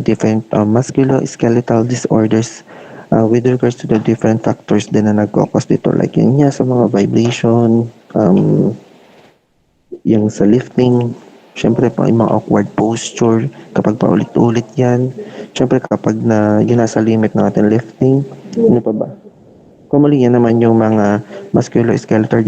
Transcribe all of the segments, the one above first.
different musculoskeletal disorders with regards to the different factors din na nag-cause dito. Like yun nga sa mga vibration, yung sa lifting, syempre pa yung mga awkward posture, kapag paulit-ulit yan, syempre kapag yun nasa limit ng ating lifting, ano pa ba? Commonly yan naman yung mga musculoskeletal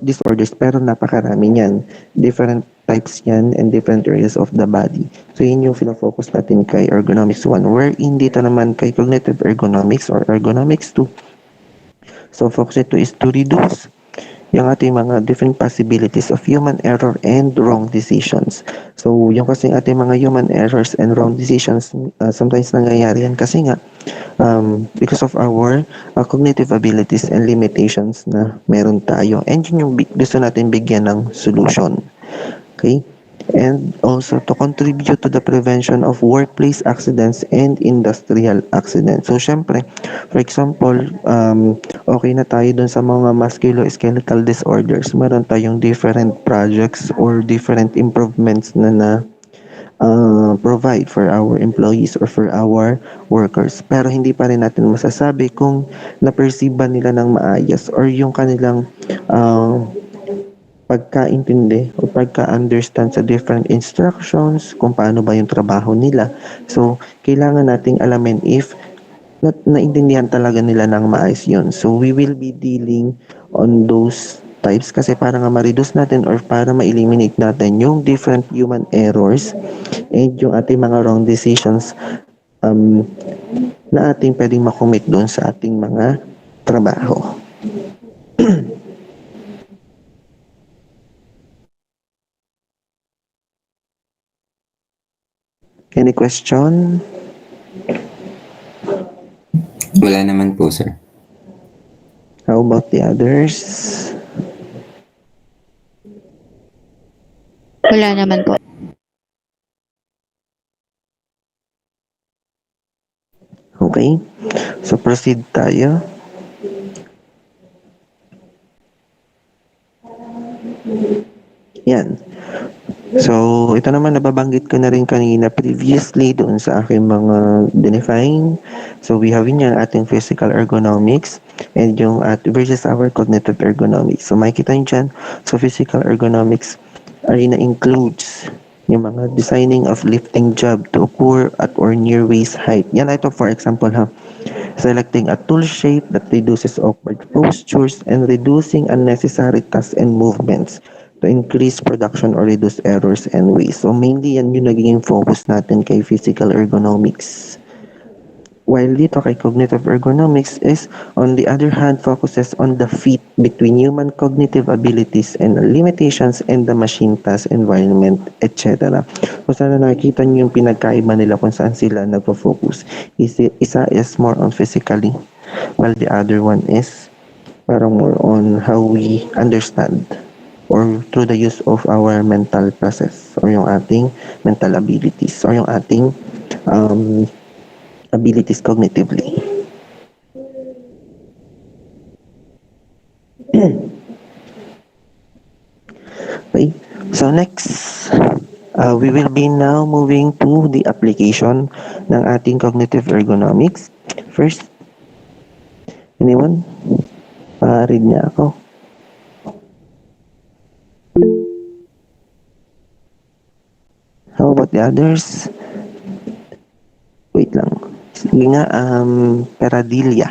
disorders pero napakarami niyan. Different types yan and different areas of the body. So yun yung focus natin kay ergonomics 1 wherein dito naman kay cognitive ergonomics or ergonomics 2. So focus ito is to reduce yung ating mga different possibilities of human error and wrong decisions. So, yung kasi ating mga human errors and wrong decisions, sometimes nangyayari yan kasi nga, because of our cognitive abilities and limitations na meron tayo. And yun yung gusto natin bigyan ng solution. Okay? And also to contribute to the prevention of workplace accidents and industrial accidents. So, syempre, for example, okay na tayo dun sa mga musculoskeletal disorders. Meron tayong different projects or different improvements na provide for our employees or for our workers. Pero hindi pa rin natin masasabi kung na-perceive ba nila ng maayos or yung kanilang pagkaintindi o pagka-understand sa different instructions, kung paano ba yung trabaho nila. So, kailangan nating alamin if naintindihan talaga nila ng maayos yun. So, we will be dealing on those types kasi para nga ma-reduce natin or para ma-eliminate natin yung different human errors and yung ating mga wrong decisions na ating pwedeng makomit doon sa ating mga trabaho. Any question? Wala naman po, sir. How about the others? Wala naman po. Okay. So, proceed tayo. Yan. So, ito naman nababanggit ko na rin kanina previously doon sa aking mga denifying. So, we have yun yung ating physical ergonomics and yung versus our cognitive ergonomics. So, makikita nyo dyan, so physical ergonomics arena includes yung mga designing of lifting job to occur at or near waist height. Yan ito for example ha. Selecting a tool shape that reduces awkward postures and reducing unnecessary tasks and movements to increase production or reduce errors and waste. So mainly yan yung naging focus natin kay physical ergonomics. While dito kay cognitive ergonomics is on the other hand focuses on the fit between human cognitive abilities and limitations and the machine task environment, etc. So sana nakikita niyo yung pinagkaiba nila kung saan sila nagpo-focus. Isa is more on physically while the other one is parang more on how we understand or through the use of our mental process or yung ating mental abilities or yung ating abilities cognitively. Okay, so next, we will be now moving to the application ng ating cognitive ergonomics. First, anyone? Read niya ako. How about the others? Wait lang. Sige nga, Peradilla.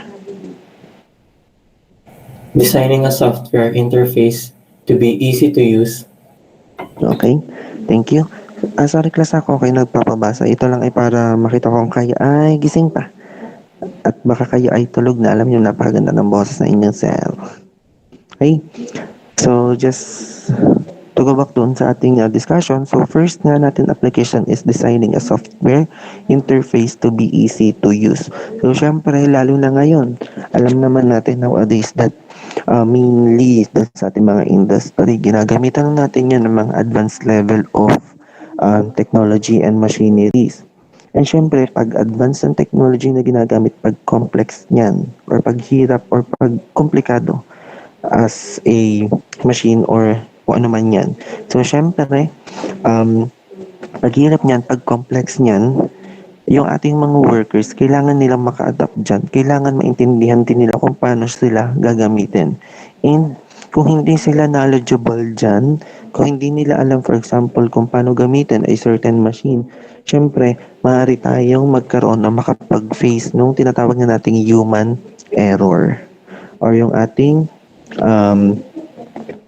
Designing a software interface to be easy to use. Okay, thank you. Sorry class ako kayo nagpapabasa. Ito lang ay para makita kong kayo ay gising pa. At baka kayo ay tulog na. Alam niyo, napakaganda ng boses na inyong sir. Okay, so just to go back doon sa ating discussion. So first nga natin application is designing a software interface to be easy to use. So syempre, lalo na ngayon, alam naman natin nowadays that mainly sa ating mga industry, ginagamitan natin yan ng mga advanced level of technology and machineries. And syempre, pag advanced ang technology na ginagamit, pag complex niyan, or pag hirap, or pag komplikado as a machine or kung ano man yan. So, syempre, pag hirap niyan, pag complex niyan, yung ating mga workers, kailangan nilang maka-adapt dyan. Kailangan maintindihan din nila kung paano sila gagamitin. And kung hindi sila knowledgeable dyan, kung hindi nila alam, for example, kung paano gamitin a certain machine, syempre, maaari tayong magkaroon na makapag-face nung tinatawag na nating human error or yung ating um,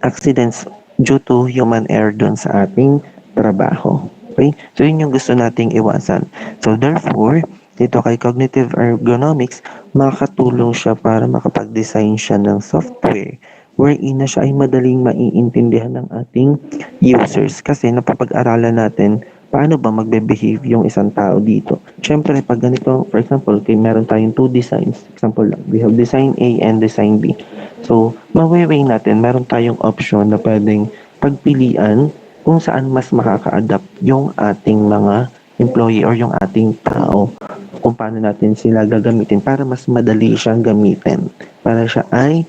accidents due to human error dun sa ating trabaho. Okay? So, yun yung gusto nating iwasan. So, therefore, dito kay Cognitive Ergonomics, makakatulong siya para makapag-design siya ng software wherein na siya ay madaling maiintindihan ng ating users. Kasi napapag-aralan natin paano ba magbe-behave yung isang tao dito. Siyempre, pag ganito, for example, meron tayong two designs. Example lang, we have design A and design B. So, mawiwing natin, meron tayong option na pwedeng pagpilian kung saan mas makaka-adapt yung ating mga employee or yung ating tao kung paano natin sila gagamitin para mas madali siyang gamitin. Para siya ay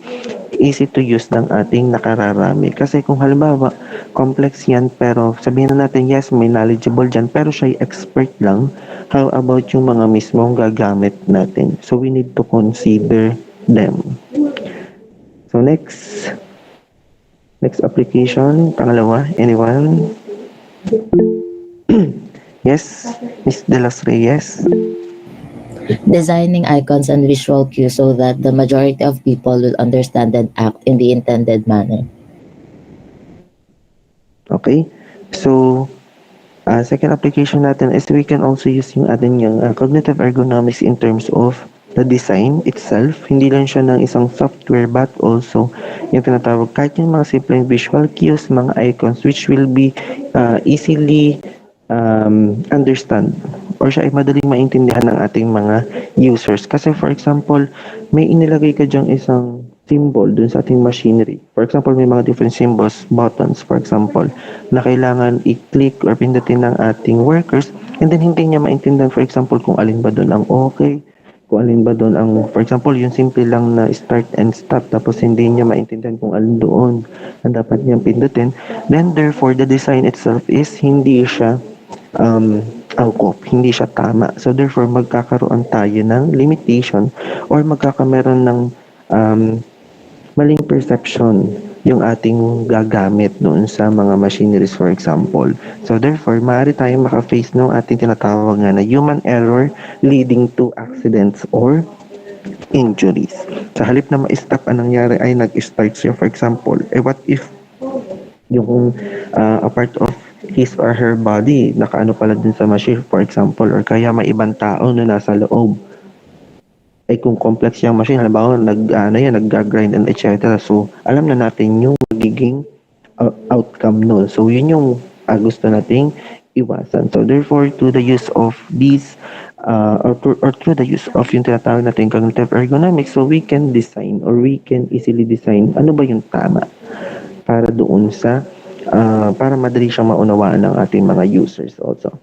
easy to use ng ating nakararami. Kasi kung halimbawa, complex yan pero sabihin na natin, yes, may knowledgeable dyan pero siya ay expert lang. How about yung mga mismong gagamit natin? So, we need to consider them. So, next application, pangalawa, anyone? Yes, Miss De Los Reyes. Designing icons and visual cues so that the majority of people will understand and act in the intended manner. Okay? So, second application natin is we can also use yung atin yung cognitive ergonomics in terms of the design itself. Hindi lang siya ng isang software but also yung tinatawag kahit yung mga simpleng visual cues, mga icons which will be easily understand or siya ay madaling maintindihan ng ating mga users. Kasi for example, may inilagay ka dyang isang symbol dun sa ating machinery. For example, may mga different symbols, buttons for example, na kailangan i-click or pindutin ng ating workers and then hindi niya maintindihan for example kung alin ba dun ang okay, kung alin ba doon ang, for example, yung simple lang na start and stop tapos hindi niya maintindihan kung alin doon ang dapat niyang pindutin, then therefore the design itself is hindi siya angkop, hindi siya tama. So therefore magkakaroon tayo ng limitation or magkakameron ng maling perception yung ating gagamit doon sa mga machineries for example. So therefore, maaari tayong maka-face ng ating tinatawag nga na human error leading to accidents or injuries. Sa halip na ma-stop, anong nangyari ay nag-start siya for example. What if yung a part of his or her body nakaano pala dun sa machine for example or kaya may ibang tao na nasa loob ay kung complex yung machine, halimbawa nag-grind and etc. So, alam na natin yung magiging outcome nun. So, yun yung gusto nating iwasan. So, therefore, through the use of these or through the use of yung tinatawag natin cognitive ergonomics, so we can design or we can easily design ano ba yung tama para doon sa para madali siyang maunawaan ng ating mga users also.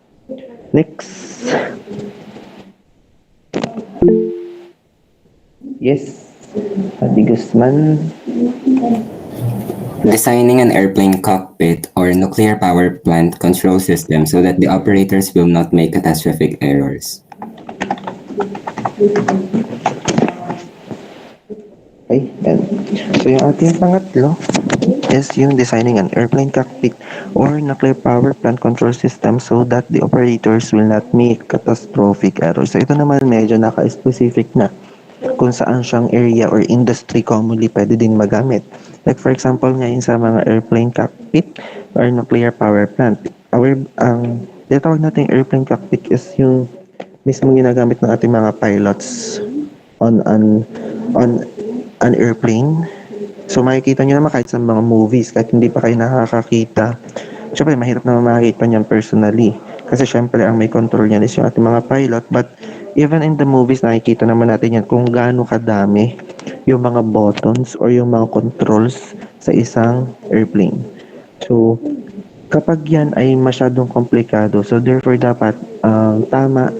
Next. Yes, Ate Guzman. Designing an airplane cockpit or nuclear power plant control system so that the operators will not make catastrophic errors. Okay, yan. So yung ating pangatlo is yung designing an airplane cockpit or nuclear power plant control system so that the operators will not make catastrophic errors. So ito naman medyo naka-specific na kung saan siyang area or industry commonly pwede din magamit. Like for example, ngayon sa mga airplane cockpit or nuclear power plant. Tinatawag natin airplane cockpit is yung mismong ginagamit ng ating mga pilots on an airplane. So makikita nyo naman kahit sa mga movies, kahit hindi pa kayo nakakakita. Siyempre, mahirap naman makikita niyan personally. Kasi syempre, ang may control niyan is yung ating mga pilot. But even in the movies, nakikita naman natin yan kung gaano kadami yung mga buttons or yung mga controls sa isang airplane. So, kapag yan ay masyadong komplikado, so therefore dapat tama.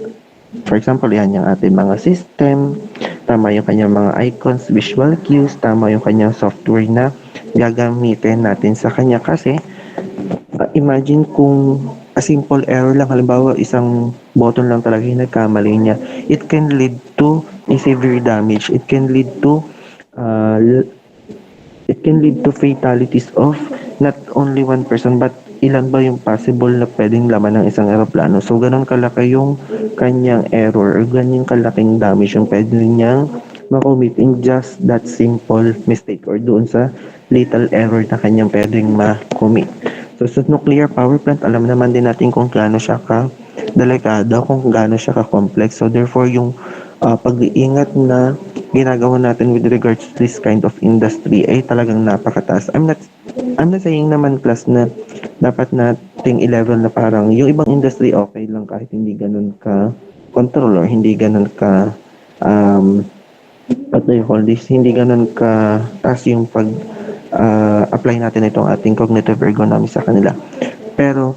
For example, yan yung ating mga system, tama yung kanyang mga icons, visual cues, tama yung kanyang software na gagamitin natin sa kanya. Kasi, imagine kung a simple error lang, halimbawa isang button lang talaga yung nagkamali niya, it can lead to a severe damage. Uh, it can lead to fatalities of not only one person but ilan ba yung possible na pwedeng laman ng isang eroplano. So, ganun kalaki yung kanyang error or ganyan kalaking damage yung pwede niyang makomit in just that simple mistake or doon sa little error na kanyang pwedeng makomit. So, sa nuclear power plant, alam naman din natin kung gaano siya delikado, kung gaano siya ka-complex. So, therefore, yung pag-iingat na ginagawa natin with regards to this kind of industry ay talagang napakataas. I'm not saying naman class na dapat nating i-level na parang yung ibang industry okay lang kahit hindi ganun ka control or hindi ganun ka what do you call this, hindi ganun ka taas yung pag apply natin itong ating cognitive ergonomics sa kanila. Pero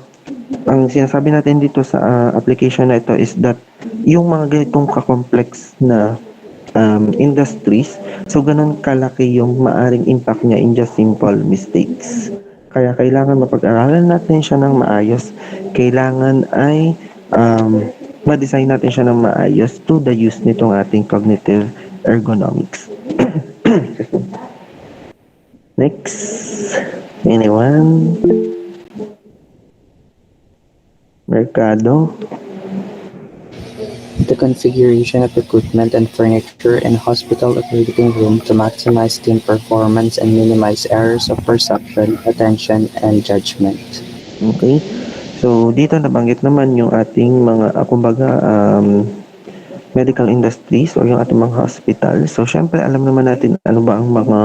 ang sinasabi natin dito sa application na ito is that yung mga ganitong ka-complex na industries, so ganun kalaki yung maaring impact niya in just simple mistakes. Kaya kailangan mapag-aralan natin siya ng maayos. Kailangan ay ma-design natin siya ng maayos to the use nitong ating cognitive ergonomics. Next. Anyone? Mercado? The configuration of equipment and furniture in a hospital operating room to maximize team performance and minimize errors of perception, attention, and judgment. Okay. So, dito nabanggit naman yung ating mga, medical industries o yung ating mga hospital. So, syempre, alam naman natin ano ba ang mga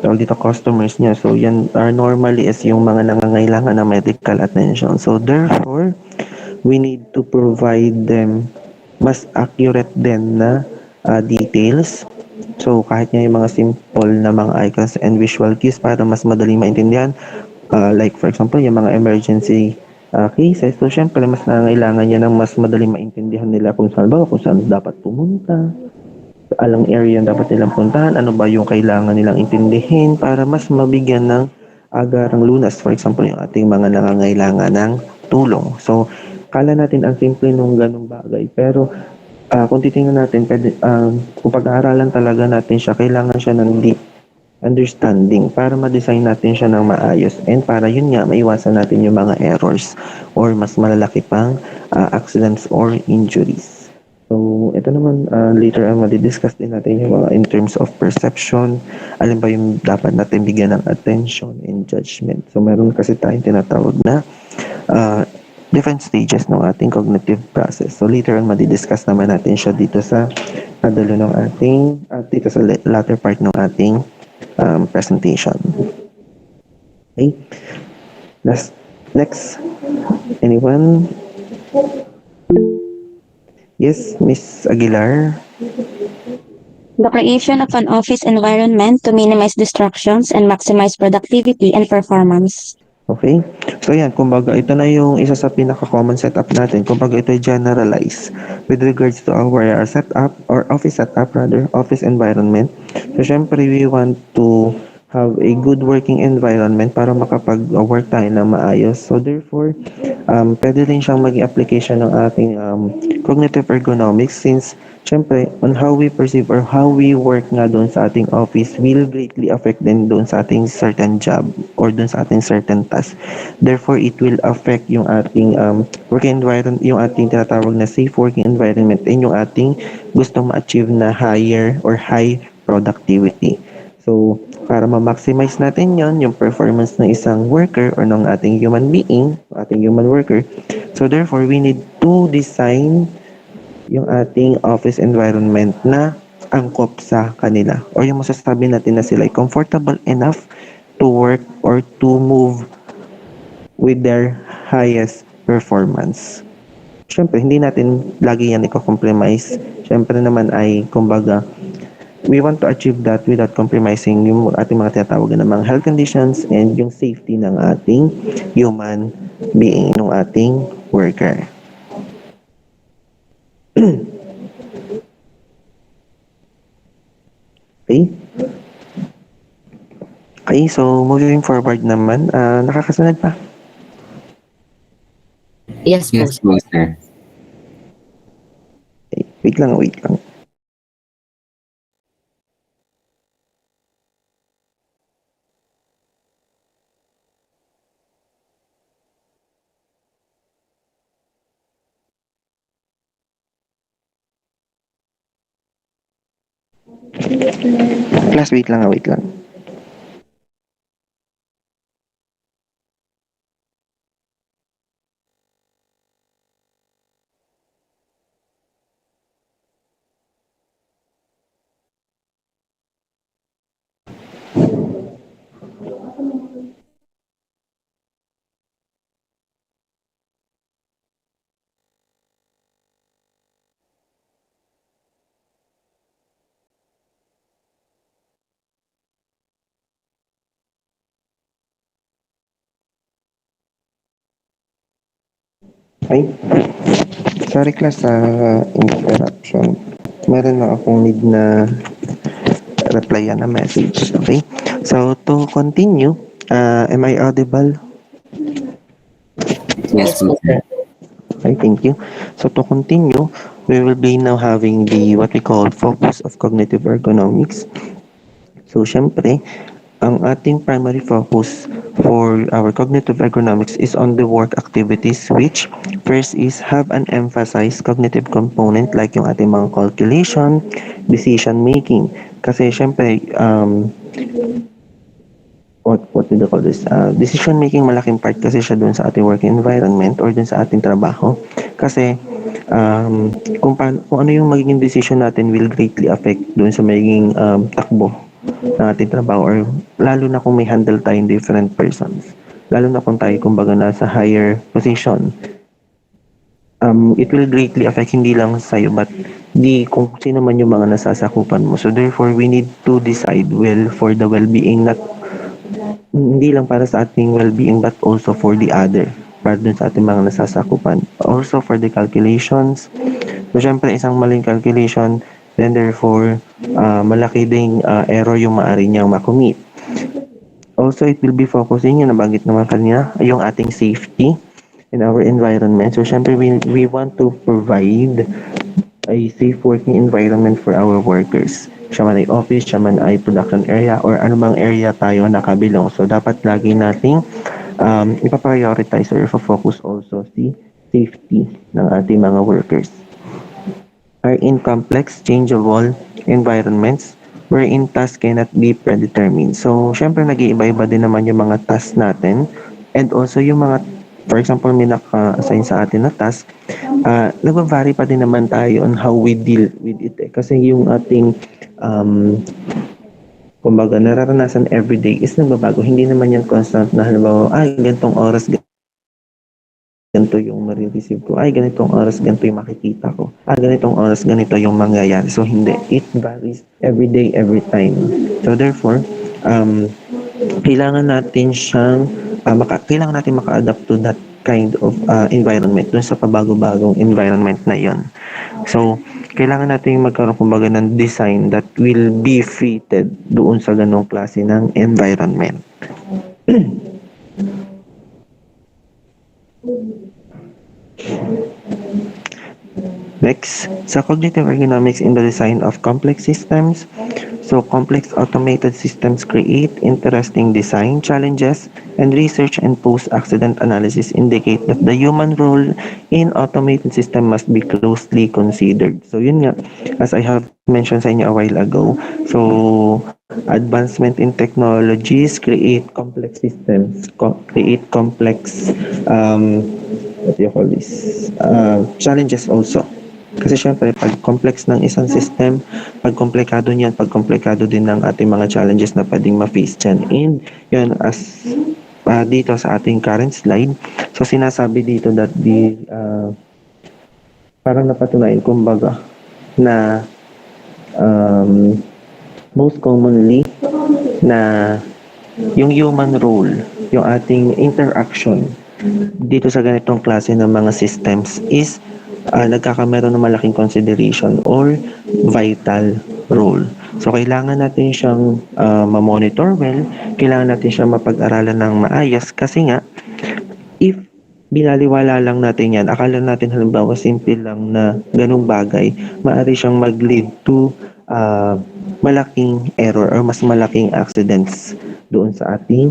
tawag dito, customers niya. So, yan are normally is yung mga nangangailangan ng medical attention. So, therefore, we need to provide them mas accurate din na details. So, kahit nga yung mga simple na mga icons and visual cues para mas madaling maintindihan. Like, for example, yung mga emergency cases. So, syempre, mas nangailangan niya ng mas madaling maintindihan nila kung saan dapat pumunta, alang area dapat nilang puntahan, ano ba yung kailangan nilang intindihin para mas mabigyan ng agarang lunas. For example, yung ating mga nangangailangan ng tulong. So, kala natin ang simple nung ganong bagay. Pero, kung titingnan natin, kung pag-aaralan talaga natin siya, kailangan siya ng deep understanding para ma-design natin siya ng maayos and para yun nga, maiwasan natin yung mga errors or mas malalaki pang accidents or injuries. So, ito naman, later on, madi-discuss din natin yung mga in terms of perception, alin ba yung dapat natin bigyan ng attention and judgment. So, meron kasi tayong tinatawag na different stages ng ating cognitive process. So, later on, madi-discuss naman natin siya dito sa dulo ng ating, dito sa latter part ng ating presentation. Okay. Next. Anyone? Yes, Miss Aguilar. The creation of an office environment to minimize distractions and maximize productivity and performance. Okay? So yan, kumbaga ito na yung isa sa pinaka-common setup natin. Kumbaga ito ay generalize with regards to our setup or office setup rather, office environment. So syempre we want to have a good working environment para makapag-work tayo ng maayos. So therefore, pwede rin siyang maging application ng ating cognitive ergonomics since syempre, on how we perceive or how we work nga doon sa ating office will greatly affect din doon sa ating certain job or doon sa ating certain task. Therefore, it will affect yung ating working environment, yung ating tinatawag na safe working environment and yung ating gustong ma-achieve na higher or high productivity. So, para ma-maximize natin yon yung performance ng isang worker or ng ating human being, ating human worker. So, therefore, we need to design yung ating office environment na angkop sa kanila or yung masasabi natin na sila ay comfortable enough to work or to move with their highest performance. Siyempre, hindi natin lagi yan i-compromise. Siyempre naman ay, kumbaga, we want to achieve that without compromising yung ating mga tinatawag na mga health conditions and yung safety ng ating human being, ng ating worker. Okay. Okay, so moving forward naman, nakakasunod pa? Yes po, Yes po, sir. Okay, wait lang, wait lang. Class, wait lang, wait lang. Ay, sorry class sa interruption. Meron lang akong need na replyan na message. Okay? So, to continue, am I audible? Yes yes po, po, sir. sir. Okay, thank you. So, to continue, we will be now having the what we call focus of cognitive ergonomics. So, syempre, ang ating primary focus for our cognitive ergonomics is on the work activities which first is have an emphasized cognitive component like yung ating mga calculation, decision making. Kasi syempre, what do they call this? Decision making malaking part kasi siya dun sa ating work environment or dun sa ating trabaho. Kasi kung ano yung magiging decision natin will greatly affect dun sa magiging takbo ng ating trabaho or lalo na kung may handle tayong different persons. Lalo na kung tayo kumbaga nasa higher position. It will greatly affect hindi lang sa'yo but kung sino man yung mga nasasakupan mo. So therefore, we need to decide well for the well-being, not hindi lang para sa ating well-being but also for the other, para dun sa ating mga nasasakupan. Also for the calculations. So syempre isang maling calculation, then therefore malaki ding error yung maaari niyang makommit. Also, it will be focusing, yung nabanggit naman kanina, yung ating safety in our environment. So syempre we want to provide a safe working environment for our workers. Siya man ay office, siya man ay production area, or anumang area tayo nakabilong. So, dapat lagi nating ipaprioritize or focus also si safety ng ating mga workers. Are in complex, changeable environments wherein tasks cannot be predetermined. So, syempre nag-iiba-iba din naman yung mga tasks natin and also yung mga, for example, may naka-assign sa atin na task, nagva-vary pa din naman tayo on how we deal with it. Kasi yung ating kumbaga nararanasan everyday is nagbabago. Hindi naman yan constant na halimbawa, ganitong oras, ganito yung marireceive ko. Ganitong oras, ganito yung makikita ko. Ganitong oras, ganito yung mangyayari. So, hindi. It varies every day, every time. So, therefore, kailangan natin siyang, kailangan natin maka-adapt to that kind of environment, dun sa pabago-bagong environment na yon. So, kailangan natin magkaroon kumbaga ng design that will be fitted doon sa ganong klase ng environment. Next, sa cognitive ergonomics in the design of complex systems. So, complex automated systems create interesting design challenges, and research and post-accident analysis indicate that the human role in automated system must be closely considered. So, yun nga, as I have mentioned sa inyo a while ago, so, advancement in technologies create complex systems, create complex, what do you call this, challenges also. Kasi syempre, pag complex ng isang system, pag komplikado niyan, pag komplikado din ng ating mga challenges na pwedeng ma-face dyan. And yun, as dito sa ating current slide, so sinasabi dito that parang napatunayan, kumbaga, na most commonly, na yung human role, yung ating interaction dito sa ganitong klase ng mga systems is nagkakameron ng malaking consideration or vital role. So, kailangan natin siyang ma-monitor well, kailangan natin siyang mapag-aralan ng maayos kasi nga, if binaliwala lang natin yan. Akala natin halimbawa simple lang na ganung bagay, maaari siyang mag-lead to malaking error or mas malaking accidents doon sa ating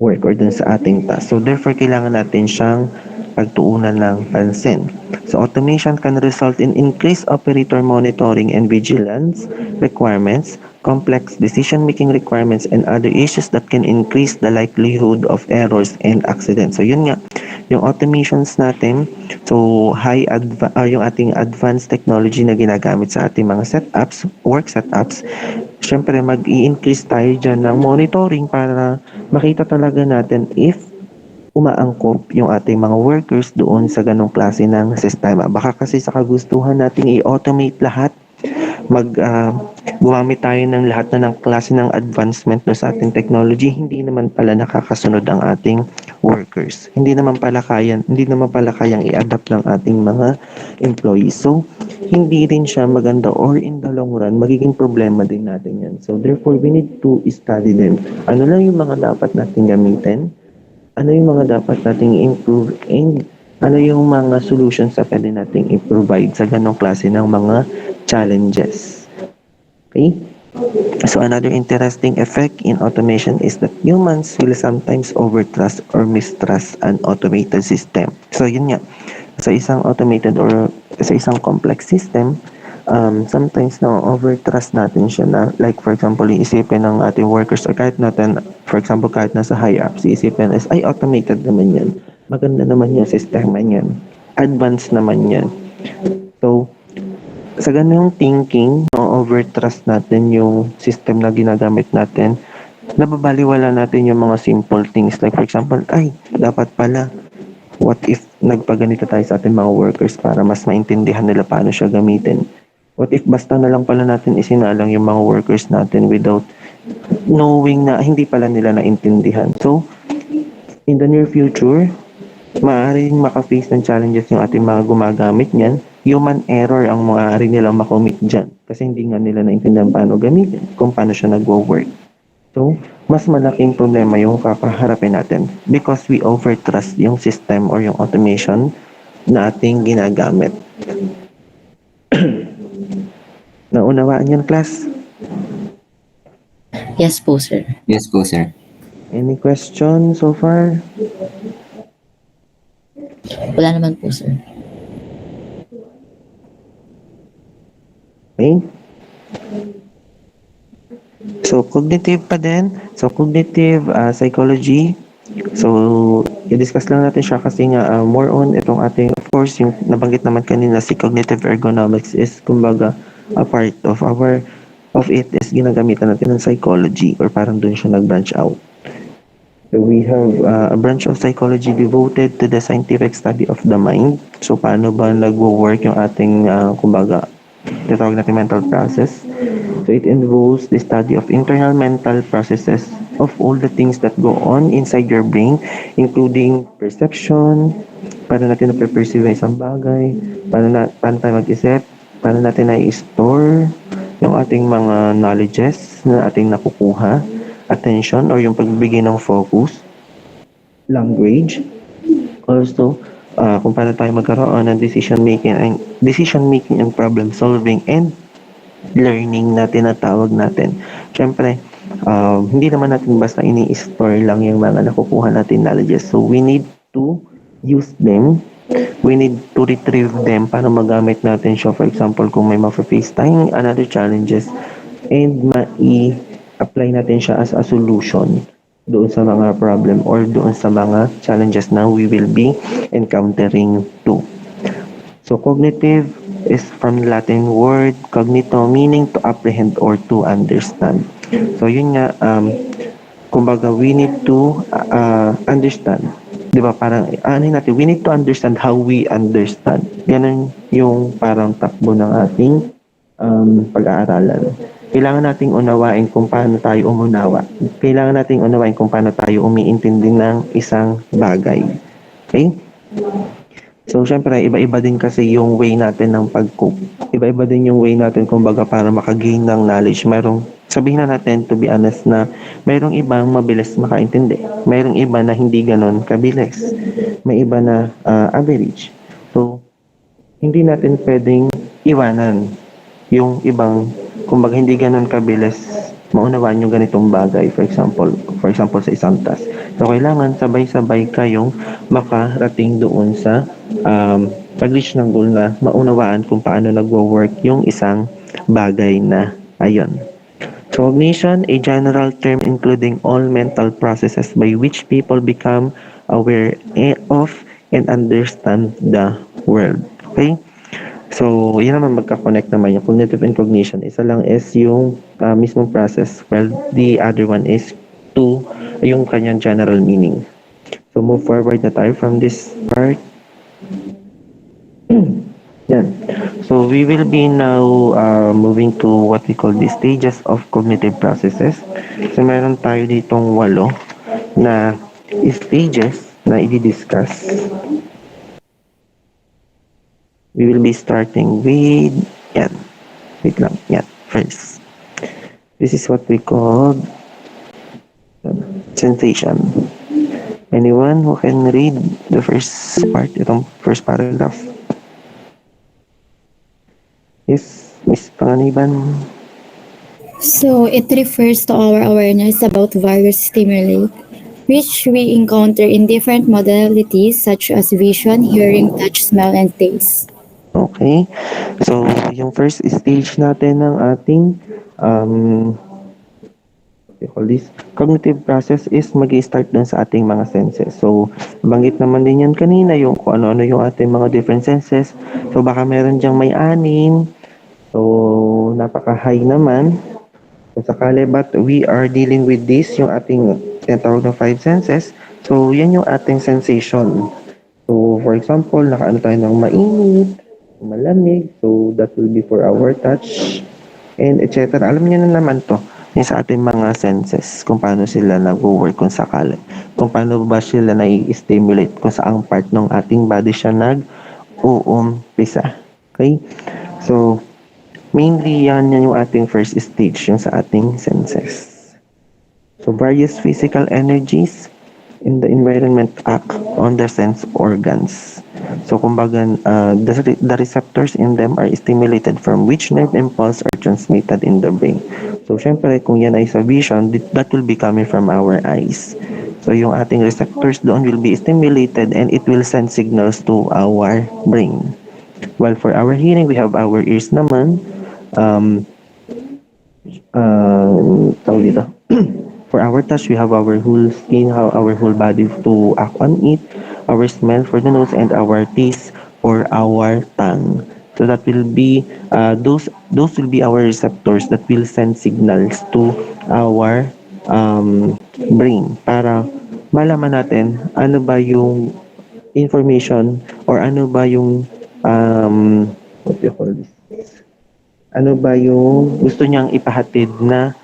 work or dun sa ating task. So therefore, kailangan natin siyang pagtuunan ng pansin. So automation can result in increased operator monitoring and vigilance requirements, complex decision-making requirements, and other issues that can increase the likelihood of errors and accidents. So yun nga, yung automations natin, so yung ating advanced technology na ginagamit sa ating mga setups, work setups, syempre mag-i-increase tayo dyan ng monitoring para makita talaga natin if umaangkop yung ating mga workers doon sa ganong klase ng sistema. Baka kasi sa kagustuhan nating i-automate lahat, gumamit tayo ng lahat na ng klase ng advancement no sa ating technology, hindi naman pala nakakasunod ang ating workers. Hindi naman pala kayang i-adapt ng ating mga employees. So, hindi rin siya maganda or in the long run, magiging problema din natin yan. So, therefore, we need to study them. Ano lang yung mga dapat natin gamitin? Ano yung mga dapat nating improve and ano yung mga solutions na pwede nating i-provide sa ganong klase ng mga challenges. Okay? So another interesting effect in automation is that humans will sometimes overtrust or mistrust an automated system. So yun nga, sa isang automated or sa isang complex system, sometimes na overtrust natin siya na like for example, iisipin ng ating workers or kahit natin, for example, kahit nasa high ups, iisipin is, ay automated naman yan. Maganda naman yung sistema niyan. Advanced naman yan. So, sa ganung thinking, overtrust natin yung system na ginagamit natin, nababaliwala natin yung mga simple things. Like for example, ay, dapat pala, what if nagpaganito tayo sa ating mga workers para mas maintindihan nila paano siya gamitin? What if basta na lang pala natin isinalang yung mga workers natin without knowing na hindi pala nila naintindihan? So, in the near future, maaaring maka-face ng challenges yung ating mga gumagamit niyan. Human error ang maaari nilang makomit dyan kasi hindi nga nila naintindihan paano gamitin, kung paano siya nagwo-work. So, mas malaking problema yung kakaharapin natin because we overtrust yung system or yung automation na ating ginagamit. Naunawaan yan, class? Yes po, sir. Yes po, sir. Any question so far? Wala naman po, sir. Okay. So, cognitive pa din. So, cognitive psychology. So, i-discuss lang natin siya kasi nga more on itong ating, of course, yung nabanggit naman kanina si cognitive ergonomics is kumbaga a part of it is ginagamitan natin ng psychology or parang dun siya nag-branch out. So we have a branch of psychology devoted to the scientific study of the mind. So paano ba nagwo-work yung ating kumbaga tinatawag natin mental process. So it involves the study of internal mental processes of all the things that go on inside your brain, including perception, paano natin na-perceive isang bagay, paano tayo mag-isip, paano natin na-store yung ating mga knowledges na ating nakukuha, attention or yung pagbibigay ng focus, language, also kung paano tayo magkaroon ng decision making and problem solving and learning na tinatawag natin. Siyempre, hindi naman natin basta ini-store lang yung mga nakukuha natin knowledges. So we need to use them. We need to retrieve them para magamit natin siya. For example, kung may ma-face tayong another challenges and apply natin siya as a solution doon sa mga problem or doon sa mga challenges na we will be encountering too. So cognitive is from Latin word cognito, meaning to apprehend or to understand. So yun nga, kumbaga we need to understand. Diba parang, we need to understand how we understand. Ganun yung parang takbo ng ating pag-aaralan. Kailangan nating unawain kung paano tayo umunawa. Kailangan nating unawain kung paano tayo umiintindi ng isang bagay. Okay? So, syempre, iba-iba din kasi yung way natin ng pag-cope. Iba-iba din yung way natin, kumbaga, para makagain ng knowledge. Sabihin na natin, to be honest, na mayroong ibang mabilis makaintindi. Mayroong iba na hindi ganon kabilis. May iba na average. So, hindi natin pwedeng iwanan yung ibang, kumbaga, hindi ganon kabilis maunawaan yung ganitong bagay. For example, sa isang task. So, kailangan sabay-sabay kayong makarating doon sa pag-reach ng goal na maunawaan kung paano nagwo-work yung isang bagay na ayon. Cognition, a general term including all mental processes by which people become aware of and understand the world. Okay? So, yun naman magka-connect naman yung cognitive and cognition. Isa lang is yung mismong process, while the other one is yung kanyang general meaning. So, move forward na tayo from this part. Yan. So, we will be now moving to what we call the stages of cognitive processes. So, meron tayo ditong 8 na stages na i-discuss. We will be starting with, yan. Wait lang, yan. First. This is what we call sensation. Anyone who can read the first part, itong first paragraph? Yes, Miss Panganiban. So it refers to our awareness about various stimuli, which we encounter in different modalities such as vision, hearing, touch, smell, and taste. Okay. So, yung first stage natin ng ating what you call this, cognitive process is mag-i-start dun sa ating mga senses. So, banggit naman din yan kanina yung kung ano-ano yung ating mga different senses. So, baka meron dyang may 6. So, napaka-high naman. So, sakali, but we are dealing with this, yung ating tinatawag na 5 senses. So, yan yung ating sensation. So, for example, nakaano tayo ng mainit, malamig. So, that will be for our touch, and etc. Alam niyo na naman to, yung sa ating mga senses, kung paano sila nag-work kung sakali. Kung paano ba sila na-stimulate, kung saang part ng ating body siya nag-uumpisa. Okay? So, mainly yan yung ating first stage, yung sa ating senses. So, various physical energies in the environment act on the sense organs. So, kumbaga, the receptors in them are stimulated from which nerve impulse are transmitted in the brain. So, syempre, kung yan ay sa vision, that will be coming from our eyes. So, yung ating receptors doon will be stimulated and it will send signals to our brain. While for our hearing, we have our ears naman. Tawag dito. For our touch, we have our whole skin, our whole body to act on it, our smell for the nose, and our taste for our tongue. So that will be, those will be our receptors that will send signals to our brain para malaman natin ano ba yung information or ano ba yung, what do you call this? Ano ba yung gusto niyang ipahatid na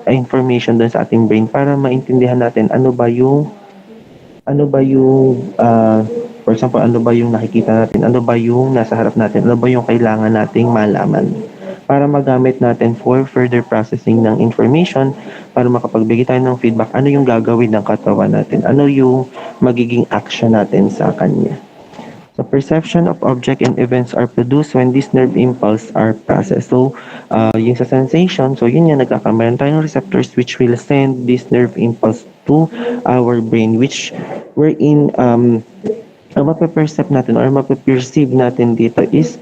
information doon sa ating brain para maintindihan natin ano ba yung for example, ano ba yung nakikita natin, ano ba yung nasa harap natin, ano ba yung kailangan nating malaman para magamit natin for further processing ng information, para makapagbigay tayo ng feedback, ano yung gagawin ng katawan natin, ano yung magiging action natin sa kanya. So, perception of object and events are produced when these nerve impulse are processed. So, yung sa sensation, so yun yan, nagkakamayan tayo ng receptors which will send this nerve impulse to our brain, which wherein, ang mapaperceive natin or mapaperceive natin dito is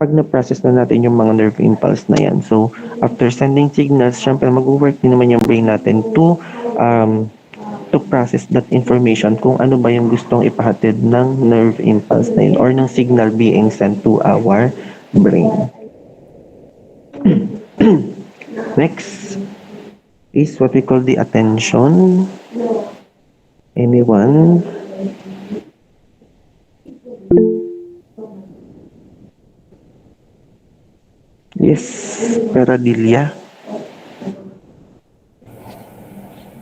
pag na-process na natin yung mga nerve impulse na yan. So, after sending signals, syempre mag-work din naman yung brain natin to process that information kung ano ba yung gustong ipahatid ng nerve impulse na yun or ng signal being sent to our brain. Next is what we call the attention. Anyone? Yes, Peradilla.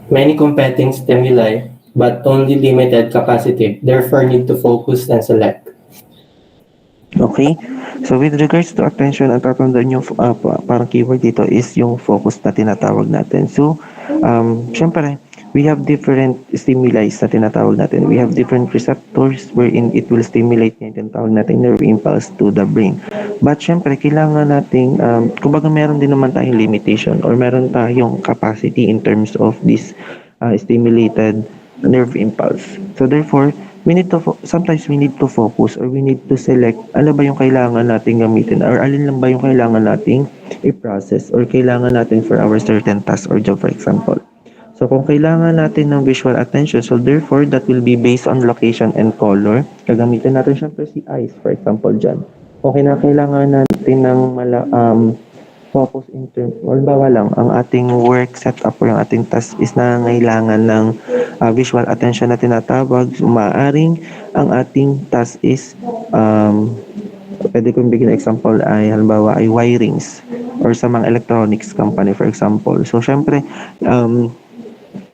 Many competing stimuli, but only limited capacity, therefore need to focus and select. Okay? So with regards to attention, ang tatandaan yung parang keyword dito is yung focus na tinatawag natin. So, syempre, we have different stimuli na tinatawag natin. We have different receptors wherein it will stimulate yung tinatawag natin nerve impulse to the brain. But syempre, kailangan nating, kumbaga meron din naman tayong limitation or meron tayong capacity in terms of this stimulated nerve impulse. So therefore, sometimes we need to focus or we need to select ano ba yung kailangan nating gamitin or alin lang ba yung kailangan nating i-process or kailangan natin for our certain task or job, for example. So kung kailangan natin ng visual attention, so therefore that will be based on location and color. Gagamitin natin syempre si eyes, for example dyan. Kung kailangan natin ng focus in terms, halimbawa lang, ang ating work setup or yung ating task is nangailangan ng visual attention na tinatawag. So, maaaring ang ating task is, pwede kong bigyan example ay, halimbawa ay wirings or sa mga electronics company, for example. So, syempre,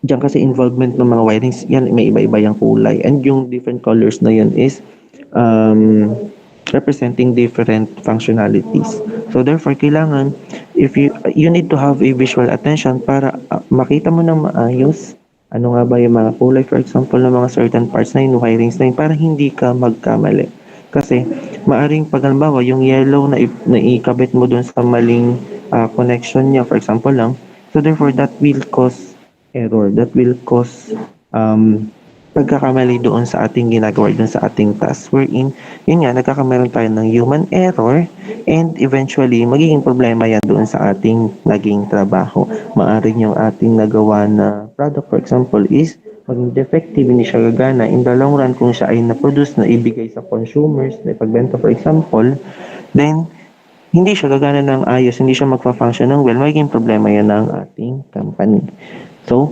diyan kasi involvement ng mga wirings, yan, may iba-iba yung kulay. And yung different colors na yun is, representing different functionalities. So therefore, kailangan, if you need to have a visual attention para makita mo ng maayos ano nga ba yung mga kulay, for example, ng mga certain parts na yun, wirings na yun, para hindi ka magkamali. Kasi, maaring pag halimbawa, yung yellow na ikabit mo dun sa maling connection niya, for example lang, so therefore, that will cause error, that will cause pagkakamali doon sa ating ginagawa doon sa ating task wherein yun nga nagkakameron tayo ng human error and eventually magiging problema yan doon sa ating naging trabaho. Maaring yung ating nagawa na product, for example, is maging defective, hindi siya gagana in the long run. Kung siya ay na-produce na ibigay sa consumers na ipagbenta, for example, then hindi siya gagana ng ayos, hindi siya magpa-function ng well, magiging problema yan ng ating company. So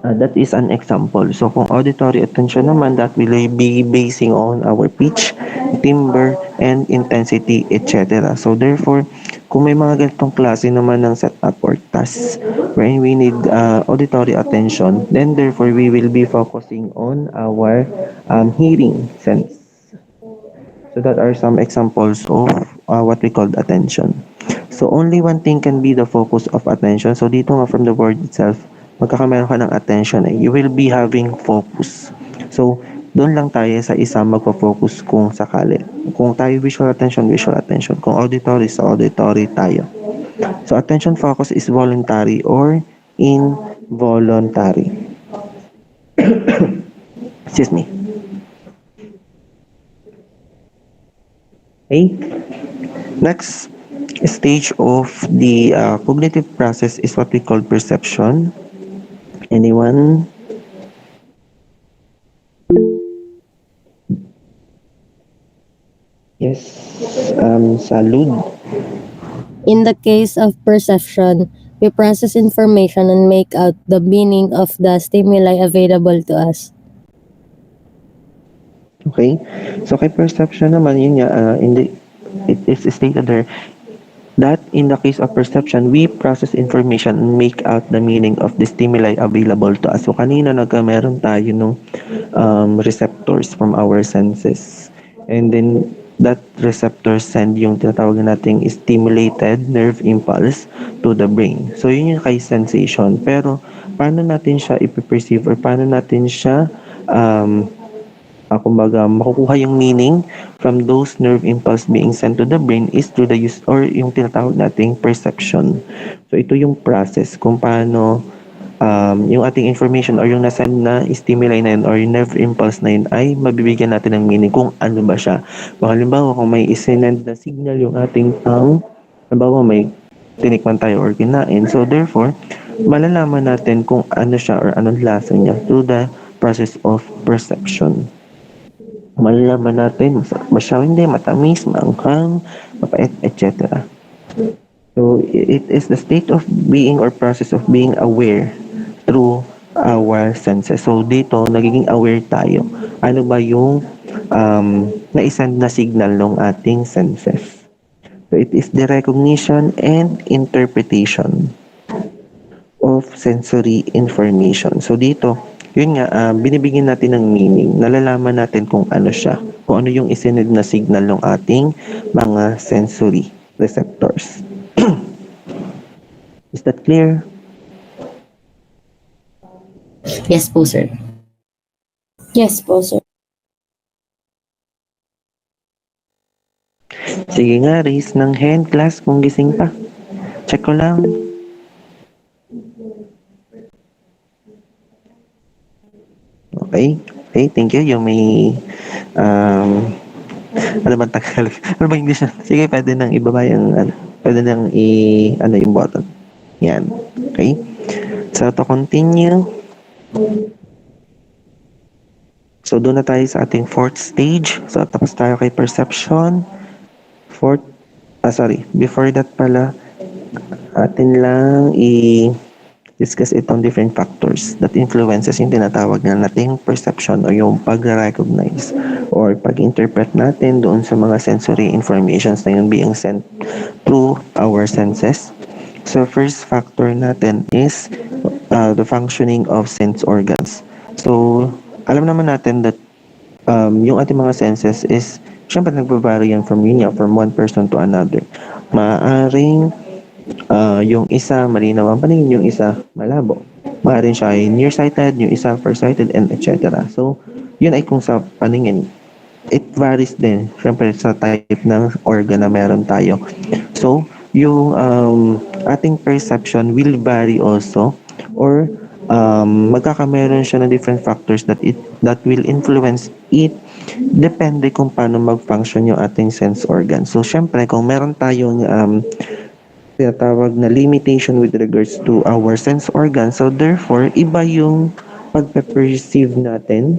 that is an example. So kung auditory attention naman, that will be basing on our pitch, timbre, and intensity, etc. So therefore, kung may mga ganitong klase naman ng setup or tasks wherein we need auditory attention, then therefore we will be focusing on our hearing sense. So that are some examples of what we call attention. So only one thing can be the focus of attention. So dito nga from the word itself, magkakameron ka ng attention you will be having focus. So, doon lang tayo sa isa magpo-focus kung sakali. Kung tayo visual attention. Kung auditory, sa auditory tayo. So, attention focus is voluntary or involuntary. Excuse me. Okay. Next stage of the cognitive process is what we call perception. Anyone? Yes, Salud. In the case of perception, we process information and make out the meaning of the stimuli available to us. Okay. So kay perception naman, yun nga, it is stated there that in the case of perception, we process information and make out the meaning of the stimuli available to us. So kanina meron tayo nung receptors from our senses. And then that receptor send yung tinatawag nating stimulated nerve impulse to the brain. So yun yung kay sensation. Pero paano natin siya ipiperceive or paano natin siya kumbaga makukuha yung meaning from those nerve impulse being sent to the brain is through the use or yung tinatawag nating perception. So ito yung process kung paano yung ating information or yung nasend na stimuli na yun or yung nerve impulse na yun ay mabibigyan natin ng meaning kung ano ba siya. Halimbawa kung may isinend na signal yung ating tongue, halimbawa may tinikman tayo or kinain, so therefore malalaman natin kung ano siya or anong lasa niya through the process of perception. Malalaman natin masya hindi, matamis, maanghang, mapait, etc. So it is the state of being or process of being aware through our senses. So dito nagiging aware tayo. Ano ba yung na-send na signal ng ating senses? So it is the recognition and interpretation of sensory information. So dito yun nga, binibigyan natin ng meaning. Nalalaman natin kung ano siya, kung ano yung isinid na signal ng ating mga sensory receptors. Is that clear? Yes po, sir. Yes po, sir. Sige nga, raise ng hand class kung gising pa. Check ko lang. Okay. Okay, thank you. Yung may, ano ba Tagalog? Ano ba English na? Sige, pwede nang ibaba yung, pwede nang yung button. Yan. Okay. So, to continue. So, doon na tayo sa ating fourth stage. So, tapos tayo kay perception. Before that pala, atin lang discuss itong different factors that influences yung tinatawag na nating perception o yung pag-recognize or pag-interpret natin doon sa mga sensory informations na yun being sent through our senses. So first factor natin is the functioning of sense organs. So alam naman natin that yung ating mga senses is syempre nagbabago yan from one person to another. Maaaring yung isa malinaw ang paningin, yung isa malabo. Maaaring siya ay nearsighted, yung isa farsighted, and etc. So, yun ay kung sa paningin. It varies din, syempre sa type ng organ na meron tayo. So, yung ating perception will vary also or magkakameron siya ng different factors that will influence it depende kung paano mag-function yung ating sense organ. So, syempre, kung meron tayong tinatawag na limitation with regards to our sense organ. So therefore, iba yung pagpe-perceive natin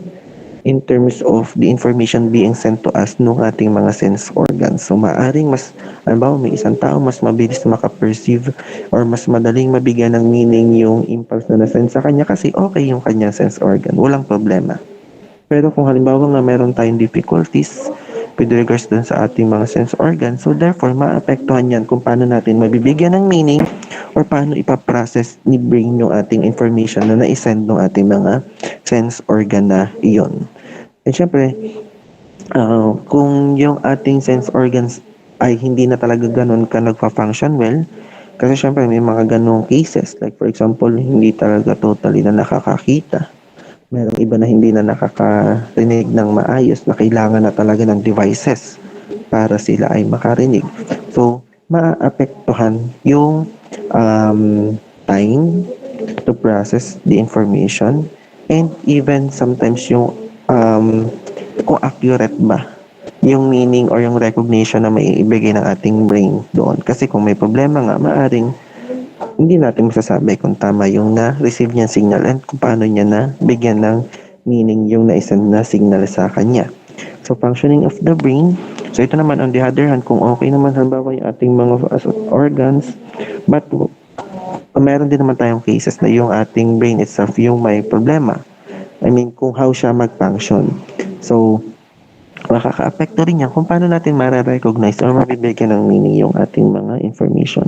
in terms of the information being sent to us ng ating mga sense organs. So maaring may isang tao mas mabilis makaperceive or mas madaling mabigyan ng meaning yung impulse na nasense sa kanya kasi okay yung kanyang sense organ. Walang problema. Pero kung halimbawa nga meron tayong difficulties with regards dun sa ating mga sense organs. So therefore, maapektuhan yan kung paano natin mabibigyan ng meaning or paano ipaprocess ni brain yung ating information na na-send ng ating mga sense organ na iyon. And syempre, kung yung ating sense organs ay hindi na talaga ganun ka nagpa-function well, kasi syempre may mga ganung cases. Like for example, hindi talaga totally na nakakakita. Merong iba na hindi na nakakarinig ng maayos na kailangan na talaga ng devices para sila ay makarinig. So, maapektuhan yung time to process the information and even sometimes yung kung accurate ba yung meaning or yung recognition na maiibigay ng ating brain doon. Kasi kung may problema nga, maaring hindi natin masasabi kung tama yung na-receive niyang signal and kung paano niya na bigyan ng meaning yung na-send na signal sa kanya. So, functioning of the brain. So, ito naman on the other hand, kung okay naman halimbawa yung ating mga organs, but meron din naman tayong cases na yung ating brain itself yung may problema. I mean, kung how siya mag-function. So, makaka-apekto rin yan kung paano natin ma-recognize or mabibigyan ng meaning yung ating mga information.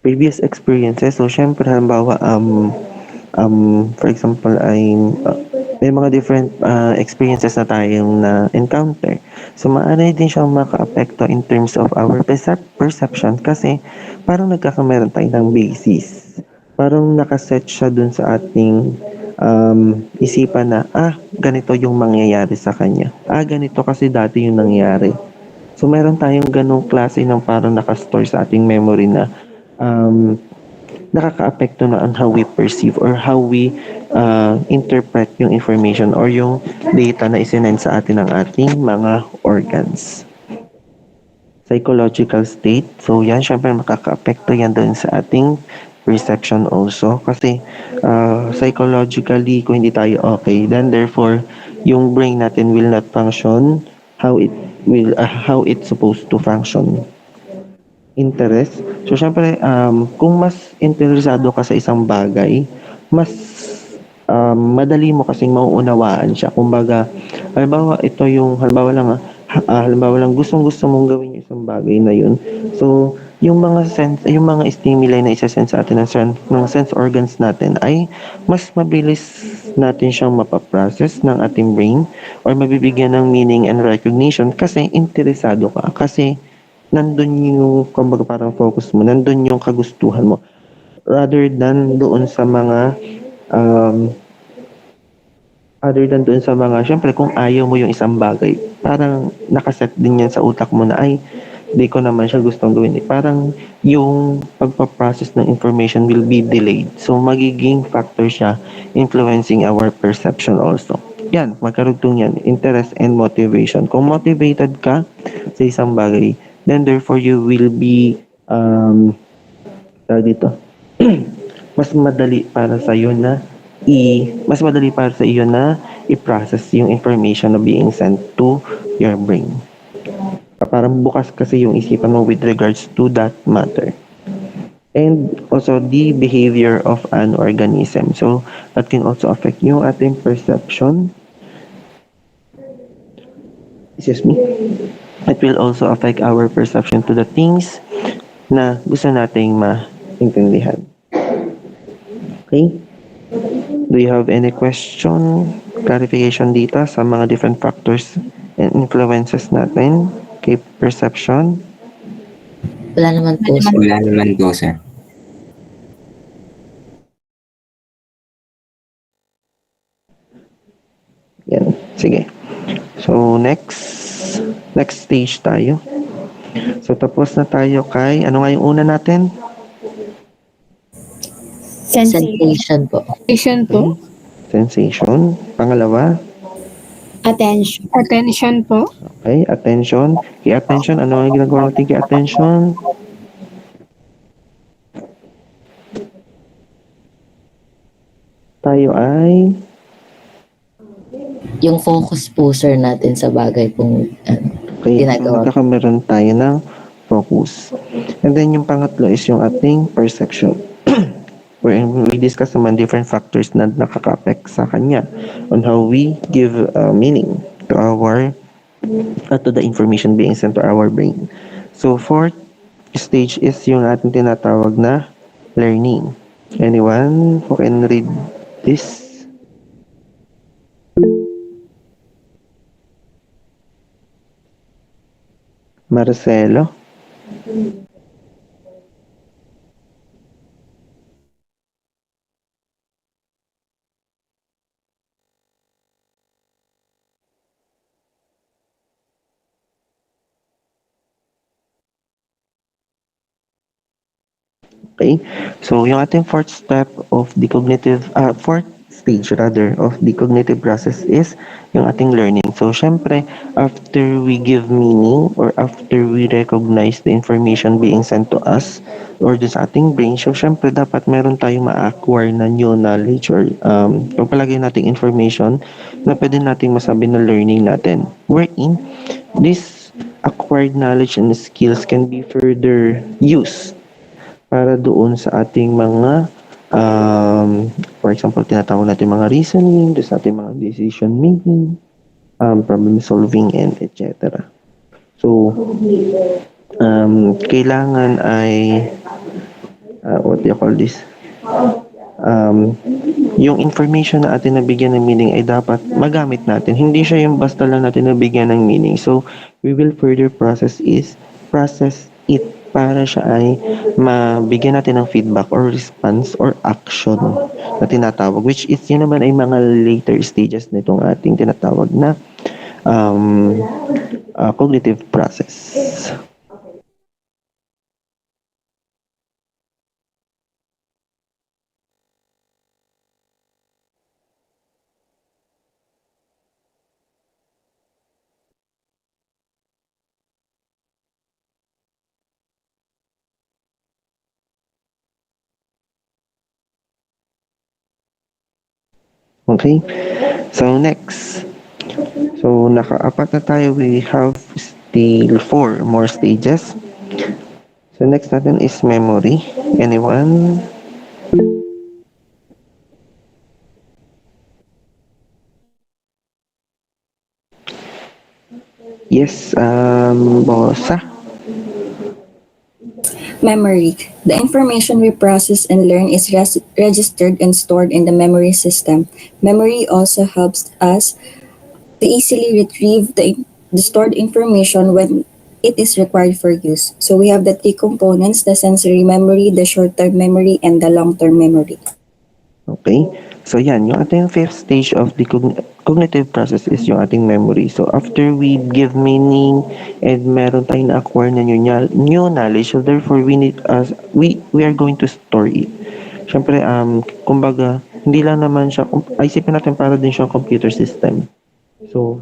Previous experiences. So, syempre, halimbawa, for example, may mga different experiences na tayong na-encounter. So, maaari din siyang maka-apekto in terms of our perception kasi parang nagkakameron tayo ng basis. Parang nakaset siya dun sa ating isipan na, ganito yung mangyayari sa kanya. Ganito kasi dati yung nangyari. So, meron tayong ganong klase ng parang nakastore sa ating memory na nakaka-apekto na on how we perceive or how we interpret yung information or yung data na isinend sa atin ng ating mga organs. Psychological state. So yan, syempre makaka-apekto yan doon sa ating perception also. Kasi psychologically, kung hindi tayo okay, then therefore, yung brain natin will not function how it's supposed to function. Interest. So, syempre, kung mas interesado ka sa isang bagay, mas madali mo kasing mauunawaan siya. Kumbaga, halimbawa lang gustong-gusto mong gawin yung isang bagay na yun. So, yung mga stimuli na isa-send sa atin ng sense organs natin ay mas mabilis natin siyang mapaprocess ng ating brain or mabibigyan ng meaning and recognition kasi interesado ka. Kasi nandun yung, kumbaga parang focus mo, nandun yung kagustuhan mo. Rather than doon sa mga, um, syempre kung ayaw mo yung isang bagay, parang nakaset din yan sa utak mo na, ay, di ko naman siya gustong gawin. Parang yung pagpaprocess ng information will be delayed. So, magiging factor siya influencing our perception also. Yan, magkarugtong yan. Interest and motivation. Kung motivated ka sa isang bagay, then therefore you will be, dito, mas madali para sa iyo na i-process yung information na being sent to your brain. Parang bukas kasi yung isipan mo with regards to that matter. And also the behavior of an organism. So that can also affect yung ating perception. Excuse me. It will also affect our perception to the things na gusto nating maintindihan. Okay? Do you have any question, clarification dito sa mga different factors and influences natin kay perception? Wala naman po, sir. Wala naman po, sir. Yan. Sige. So, next stage tayo. So, tapos na tayo kay, ano nga yung una natin? Sensation po. Sensation po. Sensation. Pangalawa, Attention. Attention po. okay, attention. Kay attention, ano ang ginagawa natin kay attention? Tayo ay Yung focus po, sir, natin sa bagay pong okay, ginagawa. so magkakameron tayo ng focus. And then yung pangatlo is yung ating perception. Wherein we discuss naman different factors na nakaka-affect sa kanya on how we give meaning to to the information being sent to our brain. So fourth stage is yung ating tinatawag na learning. Anyone who can read this? Marcelo? Okay? So, yung ating fourth stage rather of the cognitive process is yung ating learning. So, syempre, after we give meaning or after we recognize the information being sent to us or dun sa ating brain, so syempre dapat meron tayong ma-acquire na new knowledge or pagpalagay nating information na pwede nating masabi na learning natin. Wherein, this acquired knowledge and skills can be further used para doon sa ating mga for example, tinatawag natin mga reasoning, doon sa ating mga decision making, problem solving, and etc. So, kailangan ay what do you call this? Yung information na atin nabigyan ng meaning ay dapat magamit natin. Hindi siya yung basta lang natin nabigyan ng meaning. So, we will further process it para siya ay mabigyan natin ng feedback or response or action na tinatawag, which is yun naman ay mga later stages nitong ating tinatawag na cognitive process. Okay? So, next. So, naka-apat na tayo. We have still 4 more stages. So, next natin is memory. Anyone? Yes, Bosa? Memory. The information we process and learn is registered and stored in the memory system. Memory also helps us to easily retrieve the stored information when it is required for use. So we have the three components, the sensory memory, the short-term memory, and the long-term memory. Okay? So yan, yung ating fifth stage of the cognitive process is yung ating memory. So after we give meaning and meron tayong na-acquire na new knowledge, so therefore we are going to store it. Siyempre, kumbaga, hindi lang naman siya, isipin natin para din siyang computer system. So,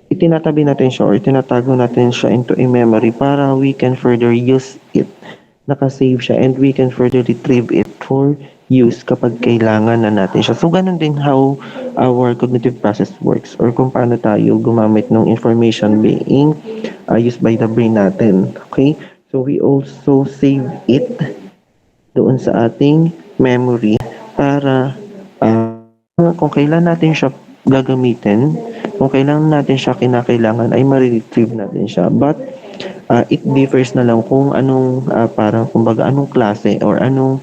itinatabi natin siya or tinatago natin siya into a memory para we can further use it. Nakasave siya and we can further retrieve it for use kapag kailangan na natin siya. So, ganun din how our cognitive process works or kung paano tayo gumamit ng information being used by the brain natin. Okay? So, we also save it doon sa ating memory para kung kailan natin siya gagamitin, kung kailan natin siya kinakailangan ay ma-retrieve natin siya. But it differs na lang kung anong parang kumbaga anong klase or anong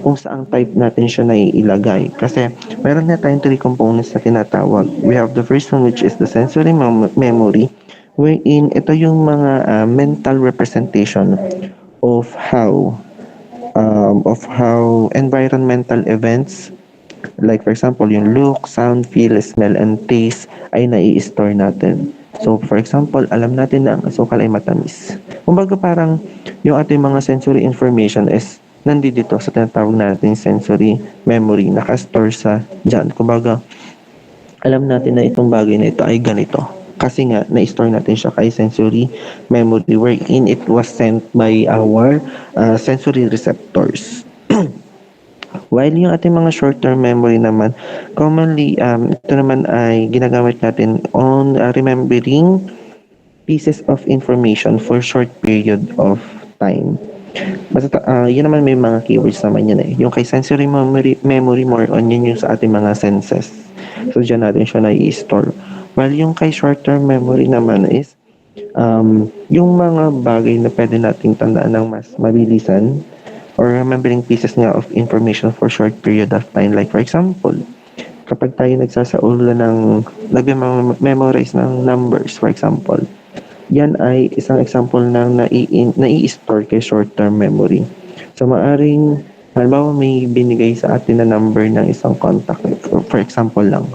kung saang type natin siya naiilagay. Kasi meron na tayong three components na tinatawag. We have the first one which is the sensory memory wherein ito yung mga mental representation of how environmental events like for example yung look, sound, feel, smell, and taste ay nai-store natin. So for example, alam natin na ang asukal ay matamis. Kumbaga parang yung ating mga sensory information is nandito sa tinatawag natin sensory memory, nakastore sa dyan. Kumbaga, alam natin na itong bagay na ito ay ganito. Kasi nga, na-store natin siya kay sensory memory wherein it was sent by our sensory receptors. While yung ating mga short-term memory naman, commonly, ito naman ay ginagamit natin on remembering pieces of information for short period of time. Basta, yun naman may mga keywords naman yun eh. Yung kay sensory memory more on yun yung sa ating mga senses. So, dyan natin siya na-i-store. While yung kay short-term memory naman is, yung mga bagay na pwede nating tandaan ng mas mabilisan or remembering pieces nga of information for short period of time. Like for example, kapag tayo nagsasaula ng, nag-memorize ng numbers, for example, yan ay isang example ng nai-store kay short-term memory. So, maaring, halimbawa may binigay sa atin na number ng isang contact, for example lang.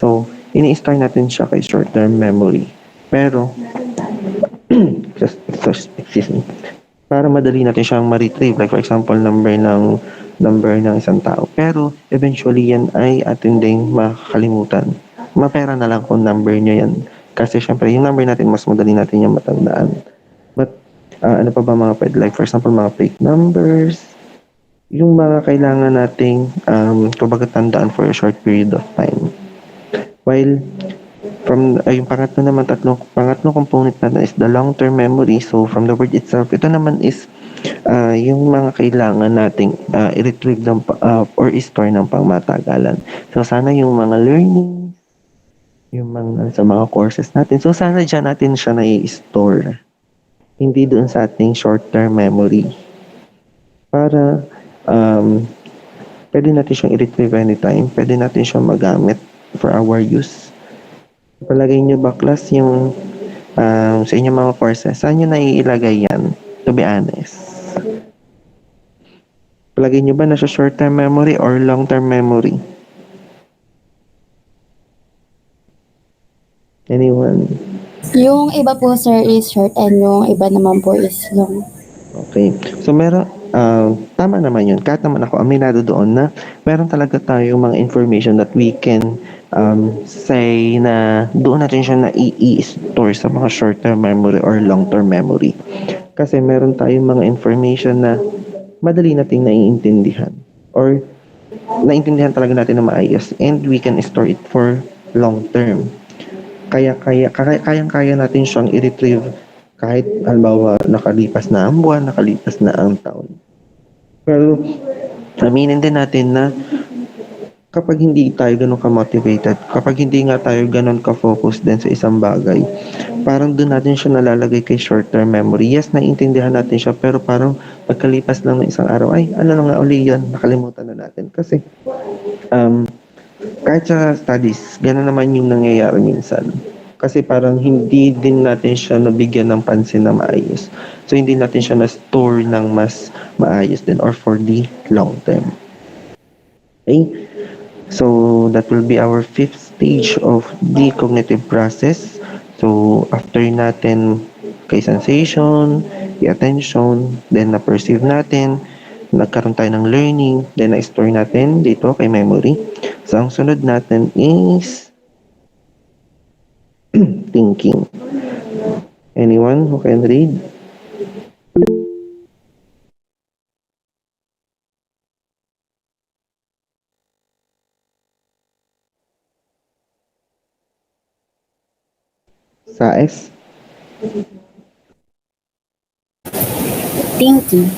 So, ini-store natin siya kay short-term memory. Pero, excuse me, para madali natin siyang ma-retrieve. Like for example, number ng isang tao. Pero, eventually yan ay atin ding makakalimutan. Mapera na lang kung number niya yan. Kasi syempre, yung number natin, mas madali natin yung matandaan. But, ano pa ba mga pwede? Like for example, mga fake numbers, yung mga kailangan nating kumbaga tandaan for a short period of time. While, yung pangatlong component natin is the long-term memory. So, from the word itself, ito naman is yung mga kailangan nating i-retrieve or i-store ng pangmatagalan. So, sana yung mga learning, yung mga sa mga courses natin. So, sana dyan natin siya na-i-store. Hindi doon sa ating short-term memory. Para pwede natin siyang i-retrieve anytime. Pwede natin siyang magamit for our use. Palagay nyo ba, class, yung sa inyong mga courses, saan nyo naiilagay yan? To be honest. Palagay nyo ba nasa short-term memory or long-term memory? Anyone? Yung iba po, sir, is short and yung iba naman po is long. Okay. So, tama naman yun. Kahit naman ako, aminado doon na meron talaga tayong mga information that we can say na doon natin siya na i-store sa mga short-term memory or long-term memory. Kasi meron tayong mga information na madali nating naiintindihan or naintindihan talaga natin na maayos and we can store it for long-term. Kayang-kaya natin siyang i-retrieve kahit halimbawa nakalipas na ang buwan, nakalipas na ang taon. Pero aminin din natin na kapag hindi tayo ganun ka-motivated, kapag hindi nga tayo ganun ka-focus din sa isang bagay, parang doon natin siya nalalagay kay short-term memory. Yes, naiintindihan natin siya, pero parang pagkalipas lang ng isang araw, ay, ano na nga uli yun, nakalimutan na natin. Kasi, kahit sa studies, gano'n naman yung nangyayari minsan. Kasi parang hindi din natin siya nabigyan ng pansin na maayos. So, hindi natin siya na-store ng mas maayos din or for the long term. Okay? So, that will be our fifth stage of the cognitive process. So, after natin kay sensation, i-attention, then na-perceive natin, nagkaroon tayo ng learning, then na-store natin dito kay memory. So, ang sunod natin is thinking. Anyone who can read? Saes? Thinking.